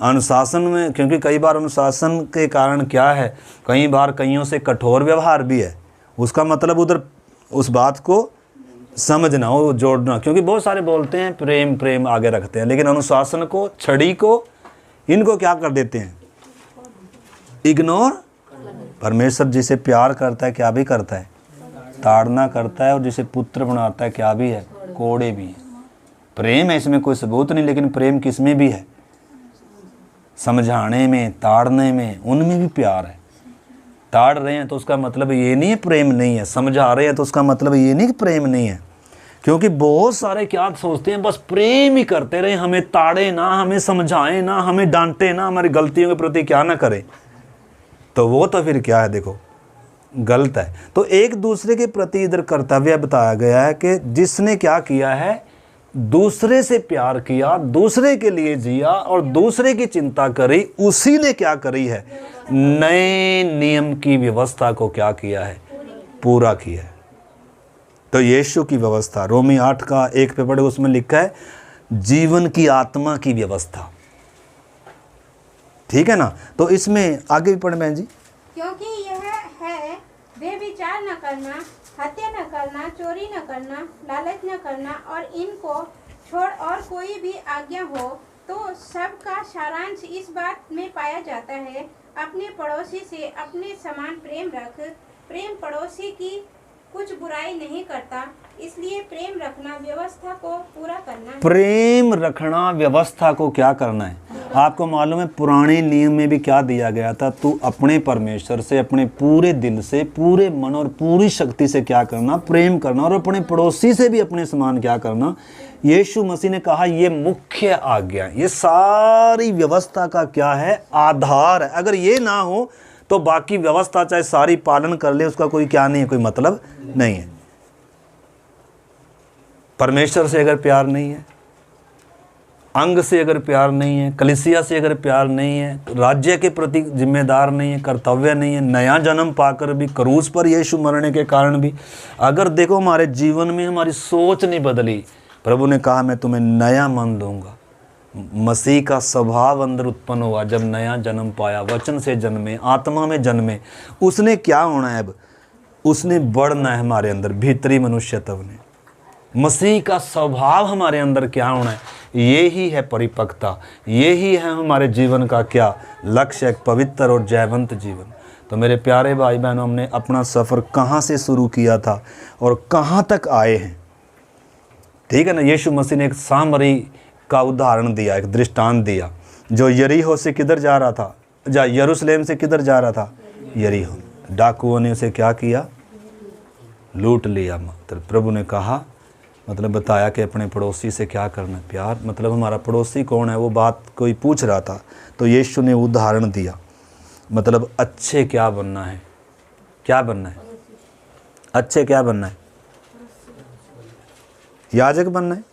अनुशासन में, क्योंकि कई बार अनुशासन के कारण क्या है, कई बार कईयों से कठोर व्यवहार भी है। उसका मतलब उधर उस बात को समझना, वो जोड़ना, क्योंकि बहुत सारे बोलते हैं प्रेम प्रेम आगे रखते हैं, लेकिन अनुशासन को, छड़ी को, इनको क्या कर देते हैं, इग्नोर। परमेश्वर जिसे प्यार करता है क्या भी करता है, ताड़ना करता है, और जिसे पुत्र बनाता है क्या भी है, कोड़े भी है। प्रेम है, इसमें कोई सबूत नहीं, लेकिन प्रेम किसमें भी है, समझाने में, ताड़ने में, उनमें भी प्यार है। ताड़ रहे हैं तो उसका मतलब ये नहीं है प्रेम नहीं है, समझा रहे हैं तो उसका मतलब ये नहीं कि प्रेम नहीं है। क्योंकि बहुत सारे क्या सोचते हैं, बस प्रेम ही करते रहे, हमें ताड़े ना, हमें समझाएं ना, हमें डांटे ना, हमारी गलतियों के प्रति क्या ना करें, तो वो तो फिर क्या है, देखो गलत है। तो एक दूसरे के प्रति इधर कर्तव्य बताया गया है कि जिसने क्या किया है, दूसरे से प्यार किया, दूसरे के लिए जिया और दूसरे की चिंता करी, उसी ने क्या करी है, नए नियम की व्यवस्था को क्या किया है, पूरा किया है। तो यीशु की व्यवस्था, रोमी 8 का 1 पे पढ़े, उसमें लिखा है जीवन की आत्मा की व्यवस्था, ठीक है ना। तो इसमें आगे भी पढ़े बहन जी। क्योंकि यह है, वे विचार न करना, हत्या न करना, चोरी न करना, लालच न करना, और इनको छोड़ और कोई भी आज्ञा हो तो सबका सारांश इस बात में पाया जाता है, अपने पड़ोसी से अपने समान प्रेम रख। प्रेम पड़ोसी की कुछ बुराई नहीं करता, इसलिए प्रेम रखना व्यवस्था को पूरा करना है। प्रेम रखना व्यवस्था को क्या करना है? आपको मालूम है पुराने नियम में भी क्या दिया गया था? तू अपने परमेश्वर से अपने पूरे दिल से, पूरे मन और पूरी शक्ति से क्या करना? प्रेम करना। और अपने पड़ोसी से भी अपने समान क्या करना? यीशु मसीह ने कहा ये मुख्य आज्ञा, ये सारी व्यवस्था का क्या है? आधार है। अगर ये ना हो तो बाकी व्यवस्था चाहे सारी पालन कर ले, उसका कोई क्या नहीं है, कोई मतलब नहीं है। परमेश्वर से अगर प्यार नहीं है, अंग से अगर प्यार नहीं है, कलीसिया से अगर प्यार नहीं है, राज्य के प्रति जिम्मेदार नहीं है, कर्तव्य नहीं है, नया जन्म पाकर भी, क्रूस पर यीशु मरने के कारण भी अगर देखो हमारे जीवन में हमारी सोच नहीं बदली, प्रभु ने कहा मैं तुम्हें नया मन दूंगा। मसीह का स्वभाव अंदर उत्पन्न हुआ जब नया जन्म पाया, वचन से जन्मे, आत्मा में जन्मे, उसने क्या होना है? अब उसने बढ़ना है हमारे अंदर, भीतरी मनुष्यत्व ने। मसीह का स्वभाव हमारे अंदर क्या होना है? ये ही है परिपक्वता, ये ही है हमारे जीवन का क्या लक्ष्य, एक पवित्र और जयवंत जीवन। तो मेरे प्यारे भाई बहनों, हमने अपना सफ़र कहाँ से शुरू किया था और कहाँ तक आए हैं? ठीक है ना। यीशु मसीह ने एक सामरी का उदाहरण दिया, एक दृष्टांत दिया, जो यरीहो से किधर जा रहा था, यरूशलेम से किधर जा रहा था? यरीहो। डाकुओं ने उसे क्या किया? लूट लिया। मतलब प्रभु ने कहा, मतलब बताया कि अपने पड़ोसी से क्या करना है? प्यार। मतलब हमारा पड़ोसी कौन है? वो बात कोई पूछ रहा था तो यीशु ने उदाहरण दिया, मतलब अच्छे क्या बनना है? क्या बनना है? अच्छे क्या बनना है? याजक बनना है।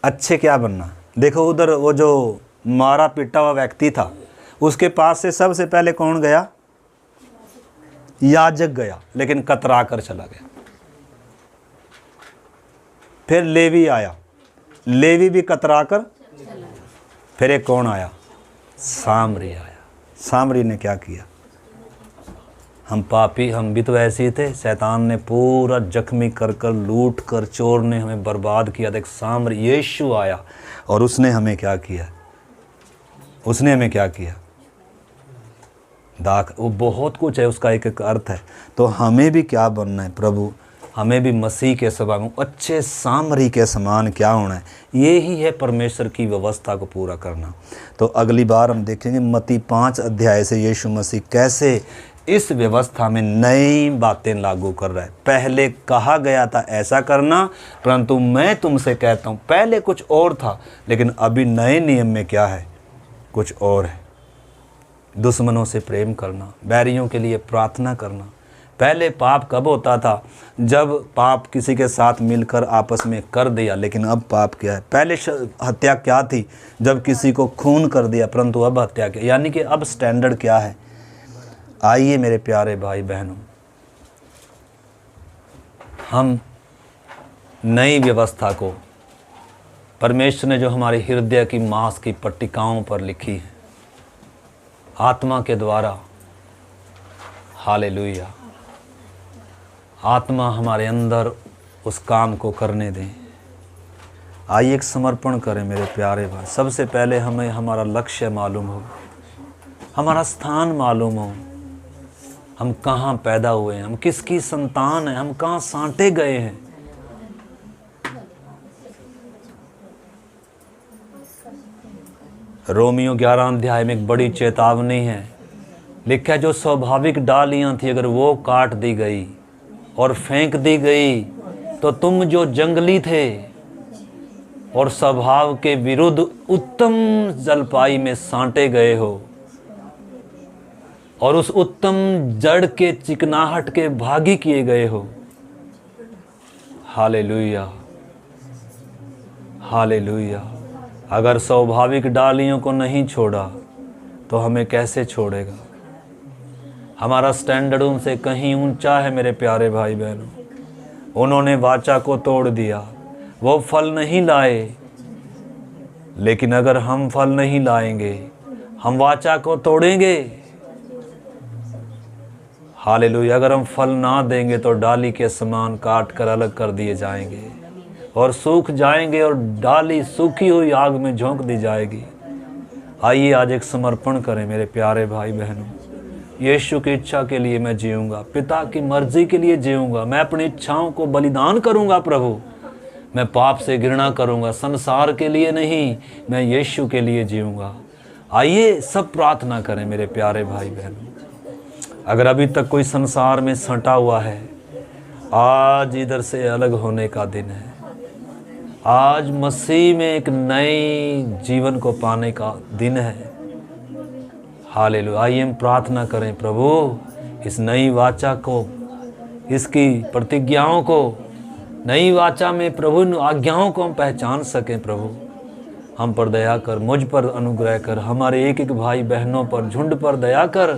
अच्छे क्या बनना? देखो उधर वो जो मारा पिटा हुआ व्यक्ति था, उसके पास से सबसे पहले कौन गया? याजक गया, लेकिन कतरा कर चला गया। फिर लेवी आया, लेवी भी कतरा कर। फिर एक कौन आया? सामरी आया। सामरी ने क्या किया? हम पापी, हम भी तो ऐसे ही थे। शैतान ने पूरा जख्मी कर कर, लूट कर, चोर ने हमें बर्बाद किया था। एक सामरी यीशु आया और उसने हमें क्या किया? उसने हमें क्या किया? दाख। वो बहुत कुछ है, उसका एक एक अर्थ है। तो हमें भी क्या बनना है? प्रभु हमें भी मसीह के समान, अच्छे सामरी के समान क्या होना है? ये ही है परमेश्वर की व्यवस्था को पूरा करना। तो अगली बार हम देखेंगे मत्ती 5 अध्याय से यीशु मसीह कैसे इस व्यवस्था में नई बातें लागू कर रहा है। पहले कहा गया था ऐसा करना, परंतु मैं तुमसे कहता हूँ, पहले कुछ और था, लेकिन अभी नए नियम में क्या है? कुछ और है। दुश्मनों से प्रेम करना, बैरियों के लिए प्रार्थना करना। पहले पाप कब होता था? जब पाप किसी के साथ मिलकर आपस में कर दिया, लेकिन अब पाप क्या है? पहले हत्या क्या थी? जब किसी को खून कर दिया, परंतु अब हत्या क्या? यानी कि अब स्टैंडर्ड क्या है? आइए मेरे प्यारे भाई बहनों, हम नई व्यवस्था को, परमेश्वर ने जो हमारे हृदय की मांस की पट्टिकाओं पर लिखी है आत्मा के द्वारा, हालेलुया, आत्मा हमारे अंदर उस काम को करने दें। आइए एक समर्पण करें मेरे प्यारे भाई। सबसे पहले हमें हमारा लक्ष्य मालूम हो, हमारा स्थान मालूम हो, हम कहाँ पैदा हुए हैं, हम किसकी संतान हैं, हम कहाँ साँटे गए हैं। रोमियो 11 अध्याय में एक बड़ी चेतावनी है, लिखा है जो स्वाभाविक डालियाँ थी अगर वो काट दी गई और फेंक दी गई, तो तुम जो जंगली थे और स्वभाव के विरुद्ध उत्तम जलपाई में साँटे गए हो और उस उत्तम जड़ के चिकनाहट के भागी किए गए हो। Hallelujah, hallelujah. अगर स्वाभाविक डालियों को नहीं छोड़ा तो हमें कैसे छोड़ेगा? हमारा स्टैंडर्ड उनसे कहीं ऊंचा है मेरे प्यारे भाई बहनों। उन्होंने वाचा को तोड़ दिया, वो फल नहीं लाए, लेकिन अगर हम फल नहीं लाएंगे, हम वाचा को तोड़ेंगे। हालेलुया। अगर हम फल ना देंगे तो डाली के समान काट कर अलग कर दिए जाएंगे और सूख जाएंगे और डाली सूखी हुई आग में झोंक दी जाएगी। आइए आज एक समर्पण करें मेरे प्यारे भाई बहनों। यीशु की इच्छा के लिए मैं जीऊँगा, पिता की मर्जी के लिए जीऊँगा। मैं अपनी इच्छाओं को बलिदान करूँगा प्रभु। मैं पाप से घृणा करूँगा, संसार के लिए नहीं, मैं यीशु के लिए जीऊँगा। आइए सब प्रार्थना करें मेरे प्यारे भाई बहनों। अगर अभी तक कोई संसार में सटा हुआ है, आज इधर से अलग होने का दिन है। आज मसीह में एक नए जीवन को पाने का दिन है। हालेलुया। आइए हम प्रार्थना करें प्रभु, इस नई वाचा को, इसकी प्रतिज्ञाओं को, नई वाचा में प्रभु इन आज्ञाओं को हम पहचान सकें। प्रभु हम पर दया कर, मुझ पर अनुग्रह कर, हमारे एक एक भाई बहनों पर, झुंड पर दया कर।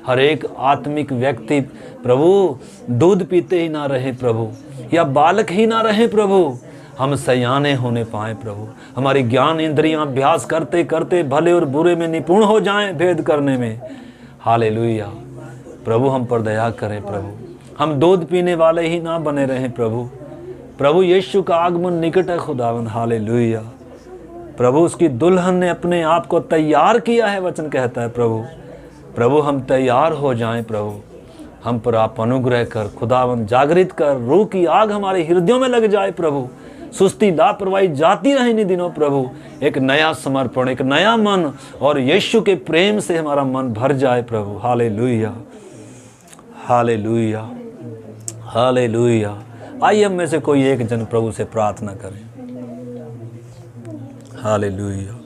हर एक आत्मिक व्यक्ति प्रभु दूध पीते ही ना रहे प्रभु, या बालक ही ना रहे प्रभु, हम सयाने होने पाएँ प्रभु। हमारी ज्ञान इंद्रियां अभ्यास करते करते भले और बुरे में निपुण हो जाएं, भेद करने में। हालेलुया। प्रभु हम पर दया करें प्रभु, हम दूध पीने वाले ही ना बने रहें प्रभु। प्रभु यीशु का आगमन निकट है खुदावंद। हालेलुया। प्रभु उसकी दुल्हन ने अपने आप को तैयार किया है, वचन कहता है प्रभु। प्रभु हम तैयार हो जाएं प्रभु, हम पर आप अनुग्रह कर खुदावंद, जागृत कर, रूह की आग हमारे हृदयों में लग जाए प्रभु। सुस्ती लापरवाही जाती रहे इन दिनों प्रभु। एक नया समर्पण, एक नया मन और यीशु के प्रेम से हमारा मन भर जाए प्रभु। Hallelujah, hallelujah, hallelujah. आइए हम में से कोई एक जन प्रभु से प्रार्थना करें। हालेलुया।